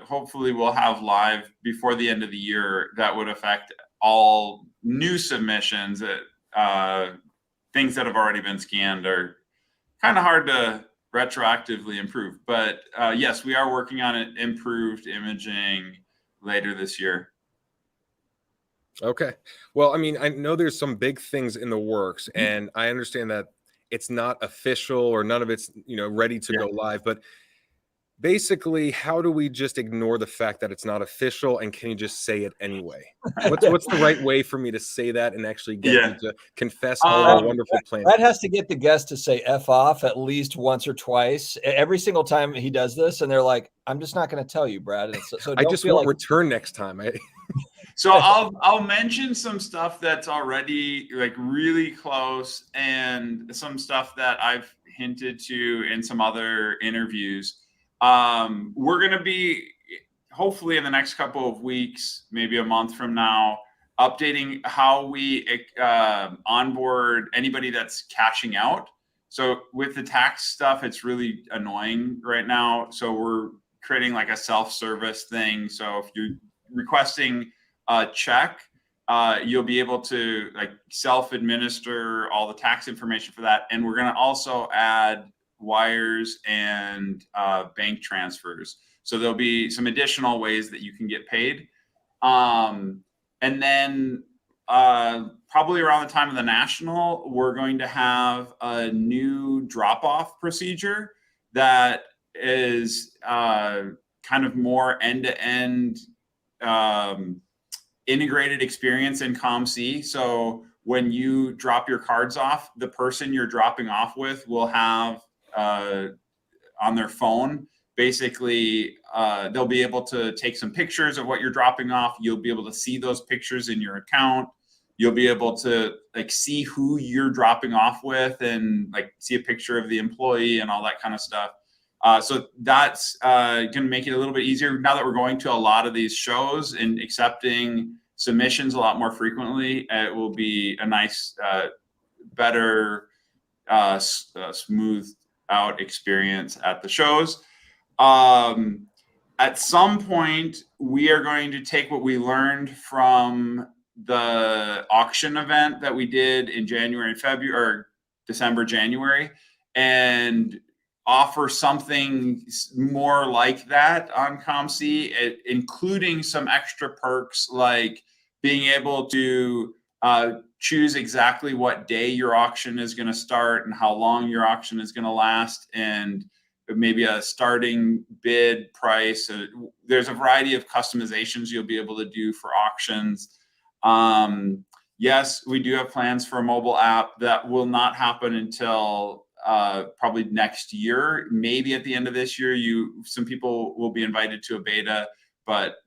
hopefully we'll have live before the end of the year that would affect all new submissions. That things that have already been scanned are kind of hard to retroactively improve. But yes, we are working on it, improved imaging later this year. Okay. Well, I mean, I know there's some big things in the works, and I understand that it's not official or none of it's, ready to go live, but basically, how do we just ignore the fact that it's not official, and can you just say it anyway? What's the right way for me to say that and actually get you to confess all the wonderful plans? Brad has to get the guest to say F off at least once or twice every single time he does this, and they're like, "I'm just not going to tell you, Brad." And so I just won't return next time. So I'll mention some stuff that's already like really close, and some stuff that I've hinted to in some other interviews. We're going to be, hopefully in the next couple of weeks, maybe a month from now, updating how we onboard anybody that's cashing out. So with the tax stuff, it's really annoying right now. So we're creating like a self-service thing. So if you're requesting a check, you'll be able to like self-administer all the tax information for that. And we're going to also add wires and bank transfers. So there'll be some additional ways that you can get paid. And then probably around the time of the National, we're going to have a new drop-off procedure that is kind of more end-to-end integrated experience in COMC. So when you drop your cards off, the person you're dropping off with will have on their phone, basically, they'll be able to take some pictures of what you're dropping off. You'll be able to see those pictures in your account. You'll be able to like see who you're dropping off with and like see a picture of the employee and all that kind of stuff. So that's going to make it a little bit easier now that we're going to a lot of these shows and accepting submissions a lot more frequently. It will be a nice, better, smooth out experience at the shows. At some point, we are going to take what we learned from the auction event that we did in January and February, or December, January, and offer something more like that on COMC, including some extra perks like being able to choose exactly what day your auction is going to start and how long your auction is going to last, and maybe a starting bid price. There's a variety of customizations you'll be able to do for auctions. Yes, we do have plans for a mobile app that will not happen until probably next year. Maybe at the end of this year, some people will be invited to a beta, but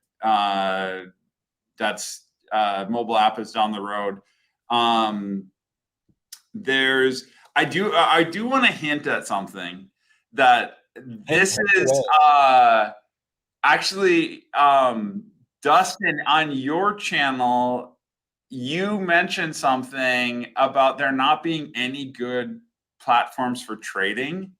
that's mobile app is down the road. I do want to hint at something that this is actually Dustin, on your channel, you mentioned something about there not being any good platforms for trading.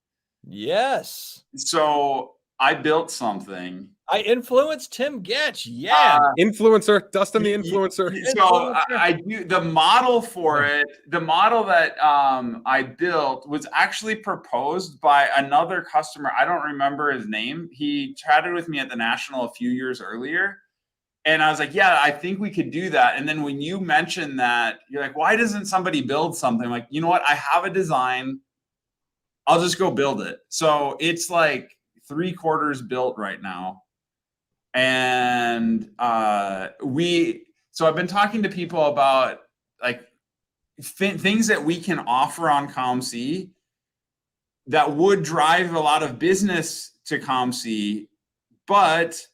Yes. So I built something. I influenced Tim Getsch. Yeah. Influencer, Dustin the influencer. So I do the model for it. The model that I built was actually proposed by another customer. I don't remember his name. He chatted with me at the National a few years earlier. And I was like, yeah, I think we could do that. And then when you mentioned that, you're like, why doesn't somebody build something? I'm like, you know what? I have a design. I'll just go build it. So it's like 3/4 built right now. And so I've been talking to people about like things that we can offer on COMC that would drive a lot of business to COMC, but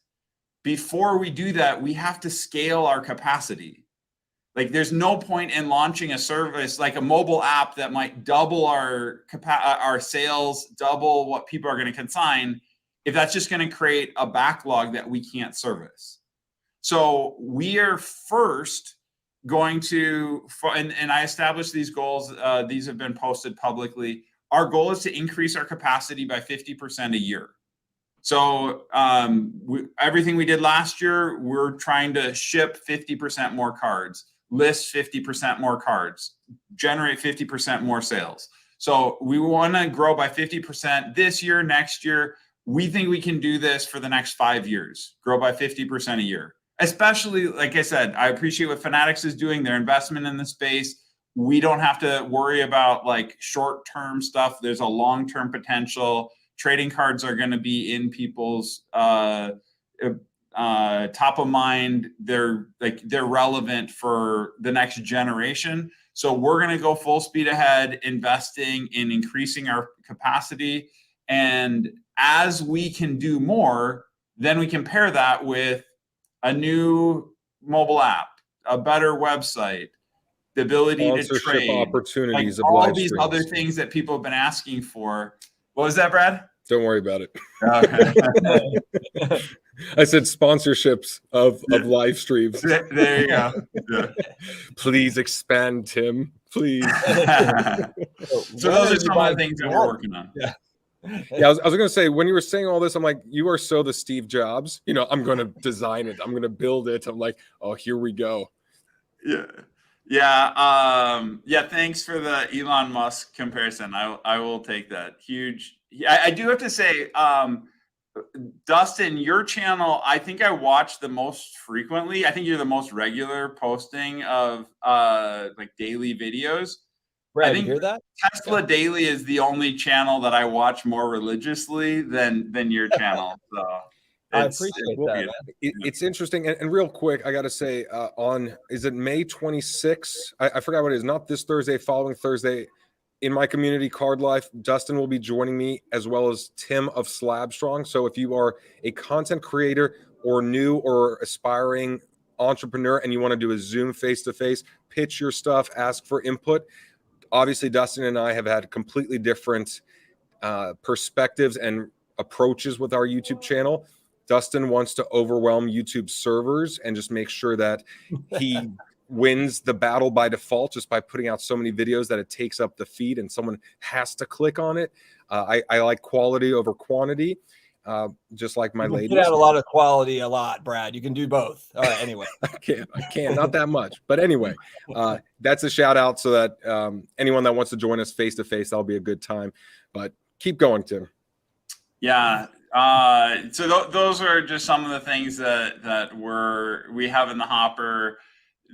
before we do that, we have to scale our capacity. Like, there's no point in launching a service like a mobile app that might double our sales, double what people are going to consign, if that's just going to create a backlog that we can't service. So we are first going to, and I established these goals. These have been posted publicly. Our goal is to increase our capacity by 50% a year. So everything we did last year, we're trying to ship 50% more cards, list 50% more cards, generate 50% more sales. So we want to grow by 50% this year, next year. We think we can do this for the next 5 years, grow by 50% a year. Especially, like I said, I appreciate what Fanatics is doing, their investment in the space. We don't have to worry about like short-term stuff. There's a long-term potential. Trading cards are going to be in people's top of mind. They're relevant for the next generation. So we're going to go full speed ahead, investing in increasing our capacity. And as we can do more, then we can pair that with a new mobile app, a better website, the ability to trade, opportunities, like all these other things that people have been asking for. What was that, Brad? Don't worry about it. Okay. I said sponsorships of live streams. There you go. Yeah. Please expand, Tim. Please. So those are some of the things that we're working on. Yeah. Yeah, I was going to say, when you were saying all this, I'm like, you are so the Steve Jobs. You know, I'm going to design it. I'm going to build it. I'm like, oh, here we go. Yeah. Yeah. Thanks for the Elon Musk comparison. I will take that. Huge. I do have to say, Dustin, your channel, I think I watch the most frequently. I think you're the most regular posting of like daily videos. Brad, I think you hear that? Tesla Daily is the only channel that I watch more religiously than your channel. So I appreciate that. It's interesting. And real quick, I got to say, is it May 26th? I forgot what it is. Not this Thursday, following Thursday. In my community, Card Life, Dustin will be joining me, as well as Tim of Slabstrong. So if you are a content creator or new or aspiring entrepreneur and you want to do a Zoom face-to-face, pitch your stuff, ask for input. Obviously, Dustin and I have had completely different perspectives and approaches with our YouTube channel. Dustin wants to overwhelm YouTube servers and just make sure that he wins the battle by default just by putting out so many videos that it takes up the feed and someone has to click on it. I like quality over quantity, just like my ladies. You put out a lot of quality a lot, Brad. You can do both. All right, anyway. I can't, not that much. But anyway, that's a shout out so that anyone that wants to join us face to face, that'll be a good time. But keep going, Tim. Yeah. So those are just some of the things that we have in the hopper.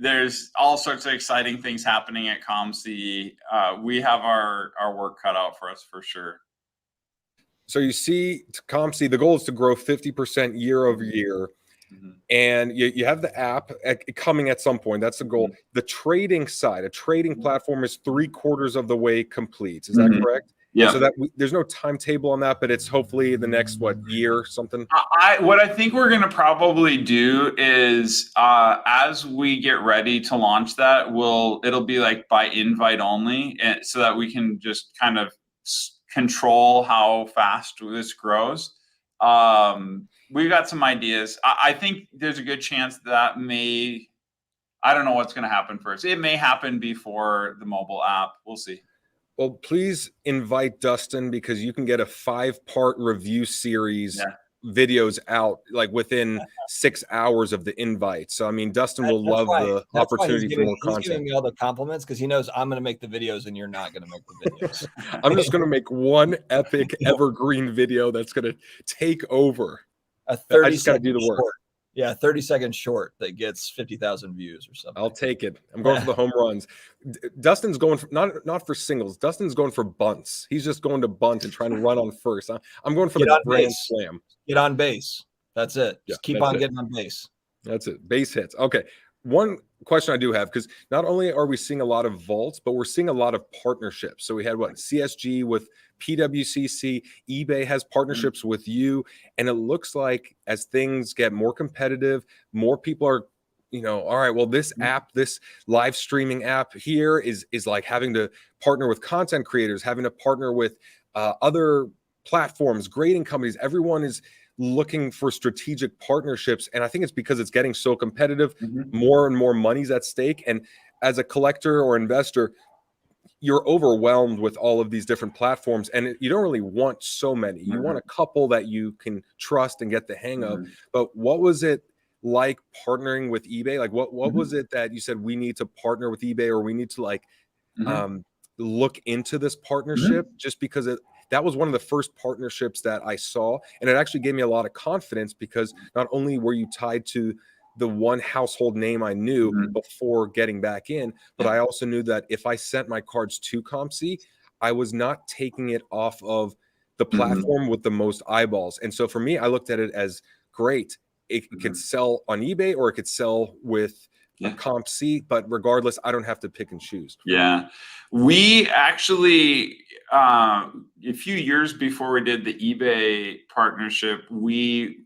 There's all sorts of exciting things happening at COMC. We have our work cut out for us for sure. So you see, COMC, the goal is to grow 50% year over year. Mm-hmm. And you have the app coming at some point. That's the goal. Mm-hmm. The trading side, a trading platform is 3/4 of the way complete. Is that correct? Yeah. So that there's no timetable on that, but it's hopefully the next year something. What I think we're going to probably do is as we get ready to launch that, it'll be like by invite only, so that we can just kind of control how fast this grows. We've got some ideas. I think there's a good chance that I don't know what's going to happen first. It may happen before the mobile app. We'll see. Well, please invite Dustin, because you can get a 5-part review series videos out like within 6 hours of the invite. So, I mean, Dustin will love the opportunity for more content. He's giving me all the compliments because he knows I'm going to make the videos and you're not going to make the videos. I'm just going to make one epic evergreen video that's going to take over. A 30 I just got to do the work. Short. Yeah, 30-second short that gets 50,000 views or something. I'll take it. I'm going for the home runs. Dustin's going for not for singles. Dustin's going for bunts. He's just going to bunt and trying to run on first. I'm going for the grand slam. Get on base. That's it. Just keep on getting on base. That's it. Base hits. Okay. One question I do have, because not only are we seeing a lot of vaults, but we're seeing a lot of partnerships. So we had CSG with PWCC, eBay has partnerships with you. And it looks like as things get more competitive, more people are all right, well, this app, this live streaming app here is like having to partner with content creators, having to partner with other platforms, grading companies. Everyone is looking for strategic partnerships. And I think it's because it's getting so competitive, more and more money's at stake. And as a collector or investor, you're overwhelmed with all of these different platforms, and you don't really want so many. You want a couple that you can trust and get the hang of. But what was it like partnering with eBay? Like what was it that you said we need to partner with eBay, or we need to like look into this partnership? Just because that was one of the first partnerships that I saw, and it actually gave me a lot of confidence, because not only were you tied to the one household name I knew before getting back in, but I also knew that if I sent my cards to COMC, I was not taking it off of the platform with the most eyeballs. And so for me, I looked at it as great. It could sell on eBay, or it could sell with COMC, but regardless, I don't have to pick and choose. Yeah. We actually, a few years before we did the eBay partnership, we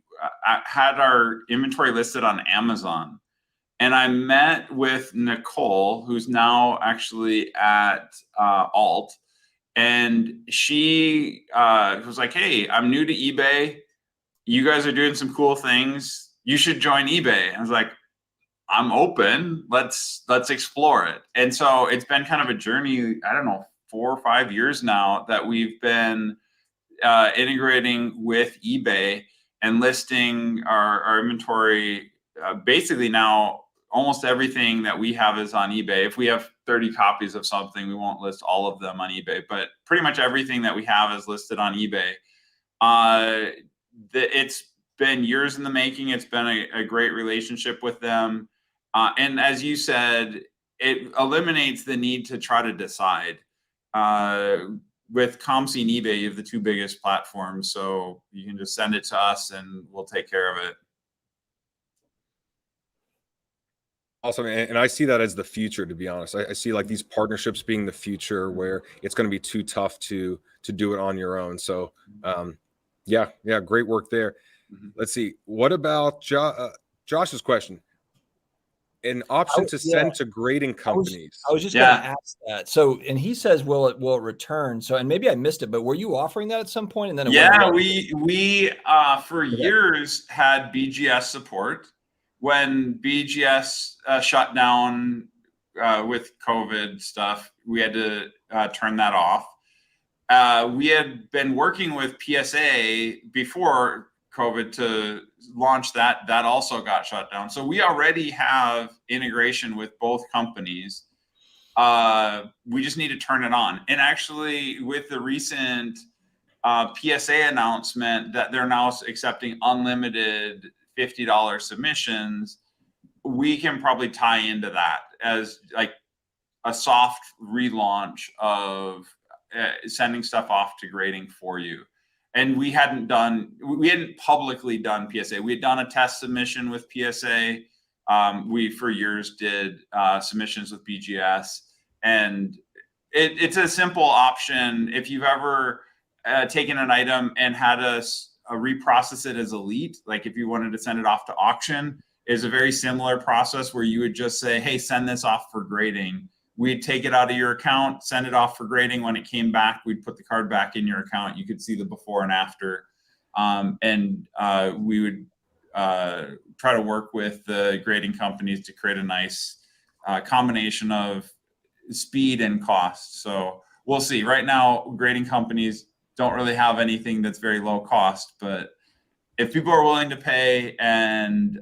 had our inventory listed on Amazon. And I met with Nicole, who's now actually at Alt. And she was like, hey, I'm new to eBay. You guys are doing some cool things. You should join eBay. I was like, I'm open. Let's explore it. And so it's been kind of a journey, I don't know, 4 or 5 years now that we've been integrating with eBay and listing our inventory. Basically now, almost everything that we have is on eBay. If we have 30 copies of something, we won't list all of them on eBay, but pretty much everything that we have is listed on eBay. It's been years in the making. It's been a great relationship with them. And as you said, it eliminates the need to try to decide. With COMC and eBay, you have the 2 biggest platforms, so you can just send it to us and we'll take care of it. Awesome. And I see that as the future, to be honest. I see like these partnerships being the future, where it's going to be too tough to do it on your own. So yeah, great work there. Let's see. What about Josh's question? An option to send to grading companies. I was just going to ask that. So, and he says, will it return? So, and maybe I missed it, but were you offering that at some point? And then we for years had BGS support. When BGS shut down with COVID stuff, we had to turn that off. We had been working with PSA before COVID to launch that. That also got shut down. So we already have integration with both companies. We just need to turn it on. And actually, with the recent PSA announcement that they're now accepting unlimited $50 submissions, we can probably tie into that as like a soft relaunch of sending stuff off to grading for you. And we hadn't publicly done PSA. We had done a test submission with PSA. We for years did submissions with BGS, and it's a simple option. If you've ever taken an item and had us reprocess it as elite, like if you wanted to send it off to auction, is a very similar process where you would just say, hey, send this off for grading. We'd take it out of your account, send it off for grading. When it came back, we'd put the card back in your account. You could see the before and after. And we would try to work with the grading companies to create a nice combination of speed and cost. So we'll see. Right now, grading companies don't really have anything that's very low cost, but if people are willing to pay and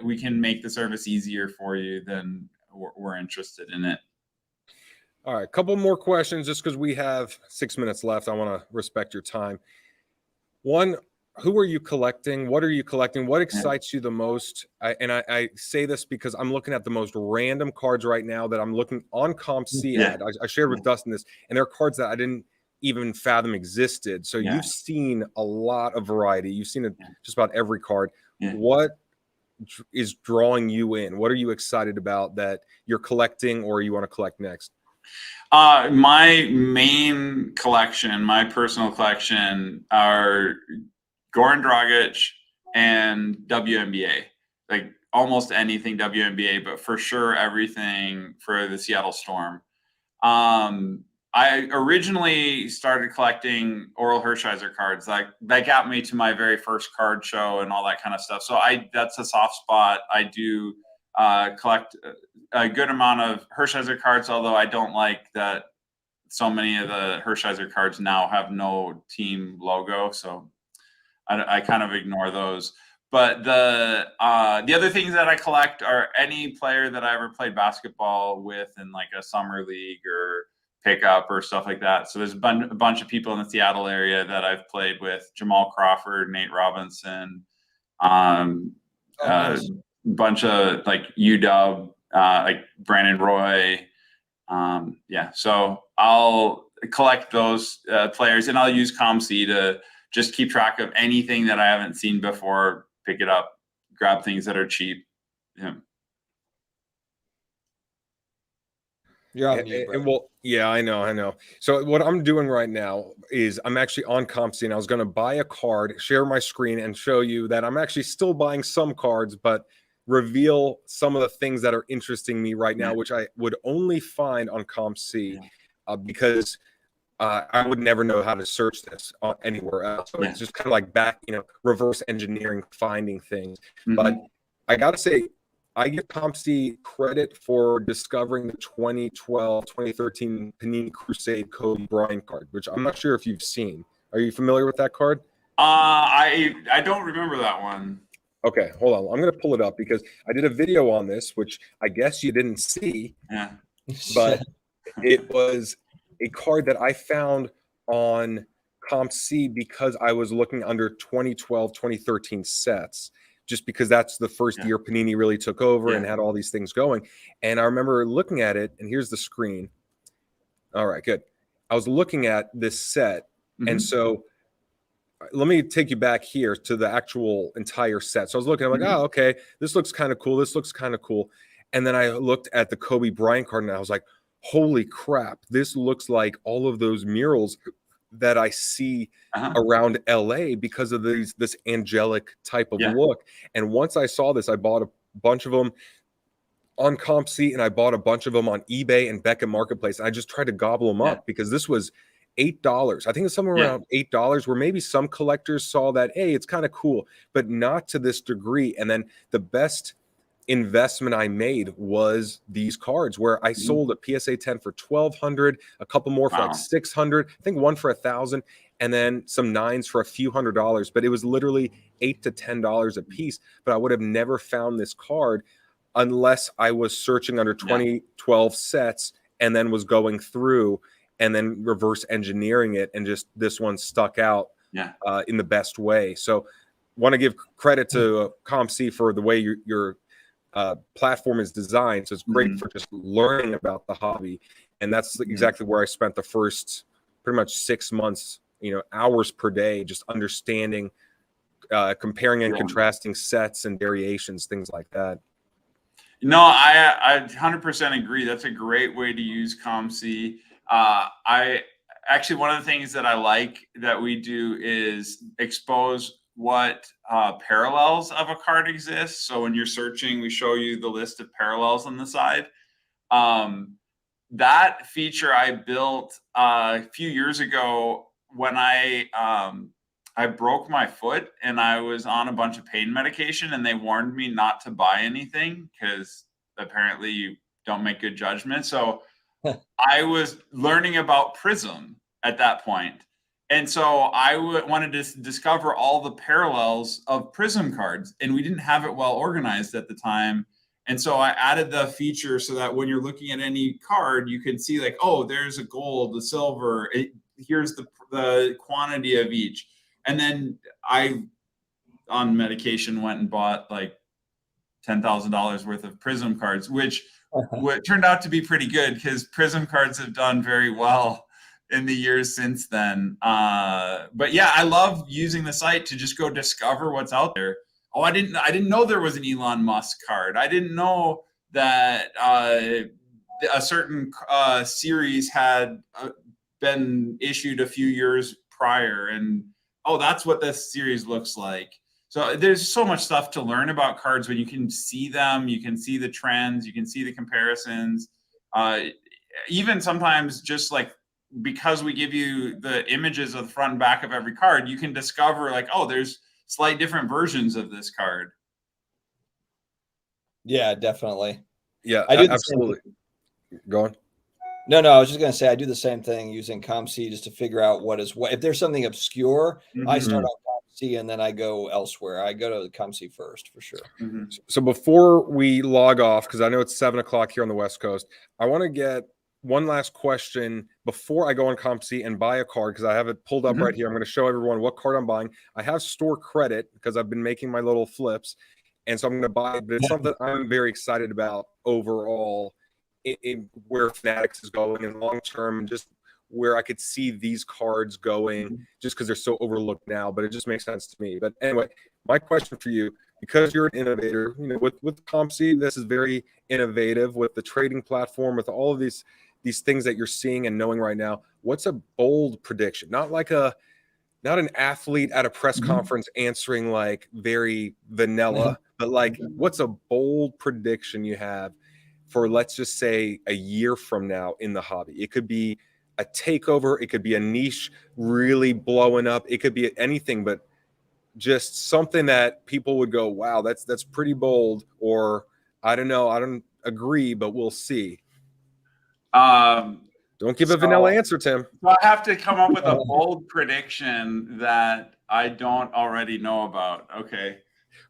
we can make the service easier for you, then we're interested in it. All right, a couple more questions just because we have 6 minutes left. I want to respect your time. One, who are you collecting? What are you collecting? What excites you the most? I say this because I'm looking at the most random cards right now that I'm looking on COMC ad. I shared with Dustin this, and there are cards that I didn't even fathom existed. So you've seen a lot of variety. You've seen just about every card. What is drawing you in? What are you excited about that you're collecting or you want to collect next? My main collection, my personal collection, are Goran Dragic and WNBA. Like almost anything WNBA, but for sure everything for the Seattle Storm. I originally started collecting Oral Hershiser cards. Like that got me to my very first card show and all that kind of stuff. So that's a soft spot. I do collect a good amount of Hershiser cards, although I don't like that so many of the Hershiser cards now have no team logo. So I kind of ignore those. But the other things that I collect are any player that I ever played basketball with in like a summer league or pickup or stuff like that. So there's a bunch of people in the Seattle area that I've played with: Jamal Crawford, Nate Robinson, Nice. bunch of like UW, like Brandon Roy. Yeah, so I'll collect those players, and I'll use COMC to just keep track of anything that I haven't seen before, pick it up, grab things that are cheap. Yeah. You're on mute, bro. Well, yeah, I know. So what I'm doing right now is I'm actually on COMC, and I was going to buy a card, share my screen, and show you that I'm actually still buying some cards, but reveal some of the things that are interesting me right now, which I would only find on COMC because I would never know how to search this anywhere else. So it's just kind of like reverse engineering, finding things. But I got to say, I give COMC credit for discovering the 2012-2013 Panini Crusade Kobe Bryant card, which I'm not sure if you've seen. Are you familiar with that card? I don't remember that one. Okay, hold on. I'm going to pull it up because I did a video on this, which I guess you didn't see. Yeah. But it was a card that I found on COMC because I was looking under 2012-2013 sets, just because that's the first year Panini really took over and had all these things going. And I remember looking at it, and here's the screen. All right, good. I was looking at this set, and so let me take you back here to the actual entire set. So I was looking, I'm like, oh, okay, this looks kind of cool. This looks kind of cool. And then I looked at the Kobe Bryant card, and I was like, holy crap, this looks like all of those murals that I see around LA because of this angelic type of look. And once I saw this, I bought a bunch of them on COMC, and I bought a bunch of them on eBay and Beckett Marketplace. And I just tried to gobble them up because this was $8. I think it's somewhere around $8, where maybe some collectors saw that, hey, it's kind of cool, but not to this degree. And then the best investment I made was these cards, where I sold a PSA 10 for $1,200, a couple more for like $600, I think one for $1,000, and then some 9s for a few $100. But it was literally $8 to $10 a piece. But I would have never found this card unless I was searching under 2012 sets and then was going through and then reverse engineering it, and just this one stuck out in the best way. So want to give credit to COMC for the way your platform is designed. So it's great for just learning about the hobby. And that's exactly where I spent the first pretty much 6 months, hours per day, just understanding, comparing and contrasting sets and variations, things like that. No, I 100% agree. That's a great way to use COMC. I actually, one of the things that I like that we do is expose what parallels of a card exists. So when you're searching, we show you the list of parallels on the side. That feature I built a few years ago when I broke my foot and I was on a bunch of pain medication, and they warned me not to buy anything because apparently you don't make good judgment. So I was learning about Prism at that point. And so I wanted to discover all the parallels of Prism cards, and we didn't have it well organized at the time. And so I added the feature so that when you're looking at any card, you can see like, oh, there's a gold, a silver, here's the quantity of each. And then I, on medication, went and bought like $10,000 worth of Prism cards, which turned out to be pretty good because Prism cards have done very well in the years since then. But yeah, I love using the site to just go discover what's out there. Oh, I didn't know there was an Elon Musk card. I didn't know that a certain series had been issued a few years prior. And oh, that's what this series looks like. So there's so much stuff to learn about cards when you can see them, you can see the trends, you can see the comparisons. Even sometimes just like because we give you the images of the front and back of every card, you can discover like, oh, there's slight different versions of this card. Yeah, definitely. Yeah, I do the absolutely. Go on. No, I was just going to say I do the same thing using COMC just to figure out what is what. If there's something obscure, I start on COMC and then I go elsewhere. I go to the COMC first for sure. So before we log off, because I know it's 7 o'clock here on the West Coast, I want to get one last question before I go on COMC and buy a card, because I have it pulled up right here. I'm going to show everyone what card I'm buying. I have store credit because I've been making my little flips, and so I'm going to buy it. But it's something I'm very excited about overall in where Fanatics is going in long term, and just where I could see these cards going, just because they're so overlooked now. But it just makes sense to me. But anyway, my question for you, because you're an innovator, you know, with COMC, this is very innovative with the trading platform, with all of these things that you're seeing and knowing right now. What's a bold prediction? Not an athlete at a press conference answering like very vanilla, but like what's a bold prediction you have for, let's just say, a year from now in the hobby? It could be a takeover, it could be a niche really blowing up, it could be anything, but just something that people would go, wow, that's pretty bold, or I don't know, I don't agree, but we'll see. Don't give a vanilla answer, Tim. So I have to come up with a bold prediction that I don't already know about. Okay.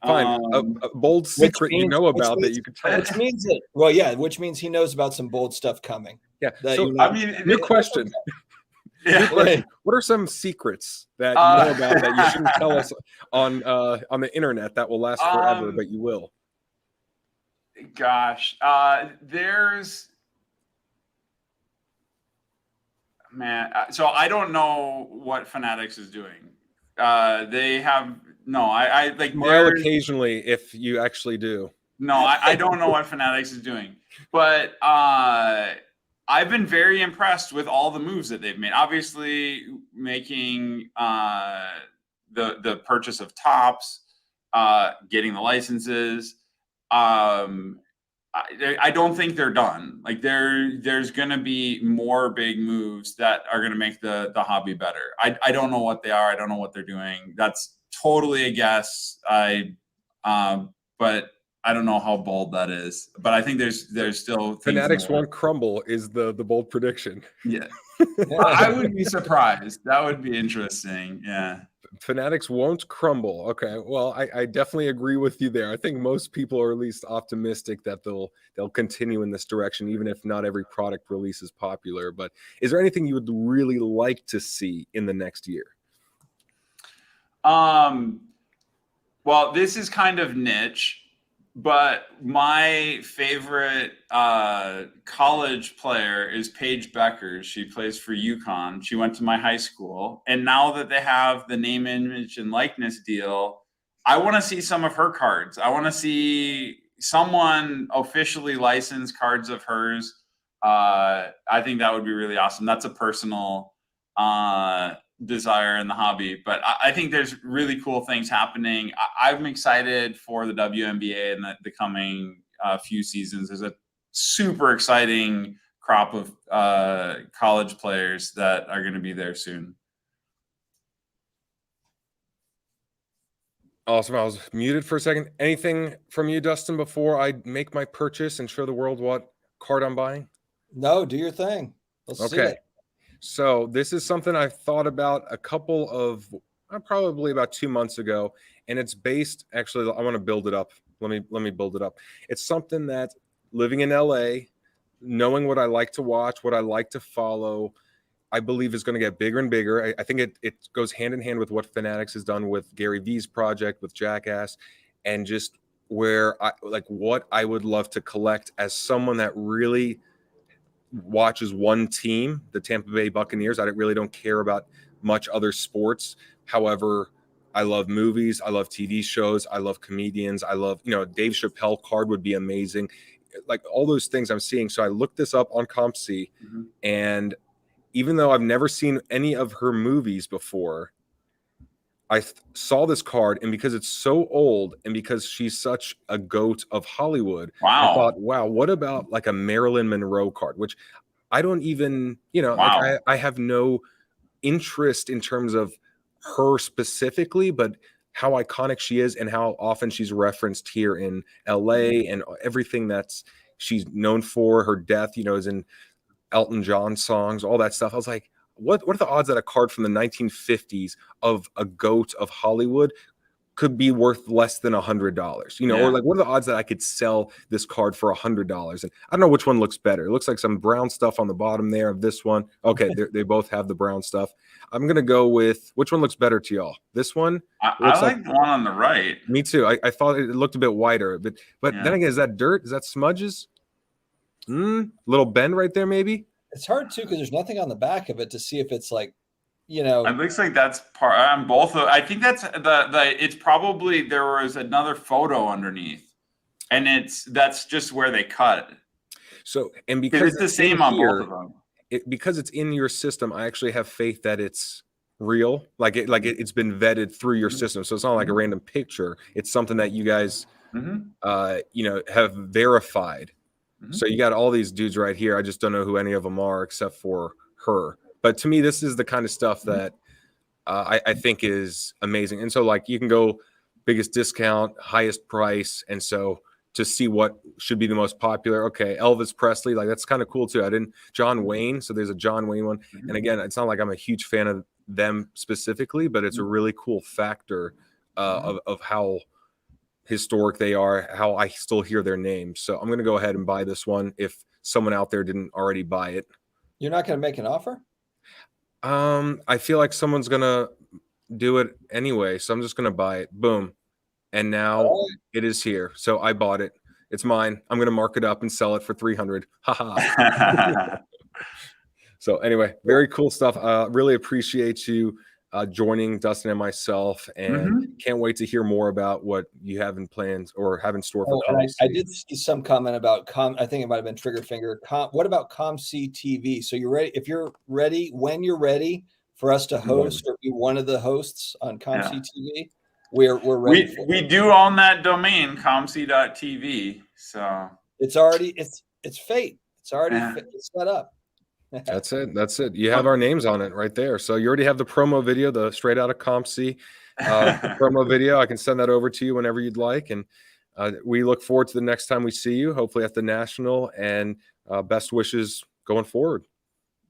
Fine. A bold secret you know about that you could tell us. Which means that, well, yeah, which means he knows about some bold stuff coming. Yeah. That So, you know. I mean, new question. yeah. What are some secrets that you know about that you shouldn't tell us on the internet that will last forever, but you will? Gosh, there's, man. So I don't know what Fanatics is doing. They have I like. Well, occasionally, if you actually do. No, I don't know what Fanatics is doing, but I've been very impressed with all the moves that they've made. Obviously, making the purchase of tops, getting the licenses. I don't think they're done. Like there's going to be more big moves that are going to make the hobby better. I don't know what they are. I don't know what they're doing. That's totally a guess. But I don't know how bold that is. But I think there's still Fanatics won't crumble is the bold prediction. Yeah. I would be surprised. That would be interesting. Yeah. Fanatics won't crumble. Okay. Well, I definitely agree with you there. I think most people are at least optimistic that they'll continue in this direction, even if not every product release is popular. But is there anything you would really like to see in the next year? Well, this is kind of niche, but my favorite college player is Paige Beckers. She plays for UConn. She went to my high school. And now that they have the name, image, and likeness deal, I want to see some of her cards. I want to see someone officially license cards of hers. I think that would be really awesome. That's a personal desire in the hobby, but I think there's really cool things happening. I'm excited for the WNBA in the coming few seasons. There's a super exciting crop of college players that are going to be there soon. Awesome. I was muted for a second. Anything from you, Dustin, before I make my purchase and show the world what card I'm buying? No, do your thing. Let's see it. So this is something I've thought about a couple of probably about 2 months ago, and it's based, actually, I want to build it up. Let me build it up. It's something that, living in LA, knowing what I like to watch, what I like to follow, I believe is going to get bigger and bigger. I think it goes hand in hand with what Fanatics has done with Gary Vee's project, with Jackass, and just where what I would love to collect as someone that really watches one team, the Tampa Bay Buccaneers. I really don't care about much other sports. However, I love movies. I love TV shows. I love comedians. I love, Dave Chappelle card would be amazing. Like all those things I'm seeing. So I looked this up on COMC, and even though I've never seen any of her movies before, saw this card, and because it's so old and because she's such a goat of Hollywood, Wow. I thought, wow, what about like a Marilyn Monroe card, which I don't even, Wow. like I have no interest in terms of her specifically, but how iconic she is and how often she's referenced here in LA and everything that's she's known for. Her death, is in Elton John songs, all that stuff. I was like, what are the odds that a card from the 1950s of a goat of Hollywood could be worth less than $100, or like, what are the odds that I could sell this card for $100? And I don't know which one looks better. It looks like some brown stuff on the bottom there of this one. Okay, they both have the brown stuff. I'm gonna go with which one looks better to y'all. This one. I like the one on the right. Me too. I thought it looked a bit whiter, but then again, is that dirt? Is that smudges? Little bend right there, maybe. It's hard too because there's nothing on the back of it to see if it's like, It looks like that's part on both of. I think that's it's probably there was another photo underneath, and that's just where they cut. So and because it's the same on both of them. Because it's in your system, I actually have faith that it's real. It's been vetted through your system, so it's not like a random picture. It's something that you guys, have verified. So you got all these dudes right here. I just don't know who any of them are except for her. But to me, this is the kind of stuff that I think is amazing. And so, like, you can go biggest discount, highest price. And so to see what should be the most popular, okay, Elvis Presley, like that's kind of cool too. John Wayne. So there's a John Wayne one. And again, it's not like I'm a huge fan of them specifically, but it's a really cool factor of how historic they are, how I still hear their names. So I'm going to go ahead and buy this one if someone out there didn't already buy it. You're not going to make an offer? I feel like someone's going to do it anyway, so I'm just going to buy it. Boom. And now it is here. So I bought it. It's mine. I'm going to mark it up and sell it for $300. Haha. So anyway, very cool stuff. Really appreciate you joining Dustin and myself, and can't wait to hear more about what you have in plans or have in store for COMC. I did see some comment about I think it might have been Trigger Finger. What about COMC TV? So you're ready? If you're ready, when you're ready for us to host or be one of the hosts on COMC TV, we're ready. We do own that domain, comc.tv. So it's already it's fate. It's already it's set up. That's it. You have our names on it right there. So you already have the promo video, the straight out of COMC promo video. I can send that over to you whenever you'd like. And we look forward to the next time we see you, hopefully at the National, and best wishes going forward.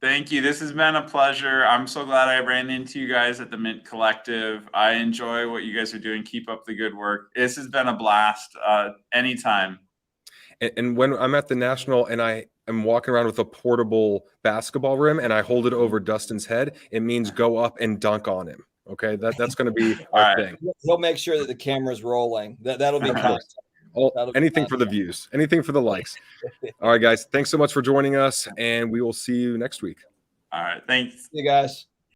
Thank you. This has been a pleasure. I'm so glad I ran into you guys at the Mint Collective. I enjoy what you guys are doing. Keep up the good work. This has been a blast. Anytime. And when I'm at the National and I am walking around with a portable basketball rim and I hold it over Dustin's head, it means go up and dunk on him. Okay, that's going to be our thing. He'll make sure that the camera's rolling. That'll be content. Anything for the views, anything for the likes. All right, guys, thanks so much for joining us, and we will see you next week. All right, thanks. See you guys.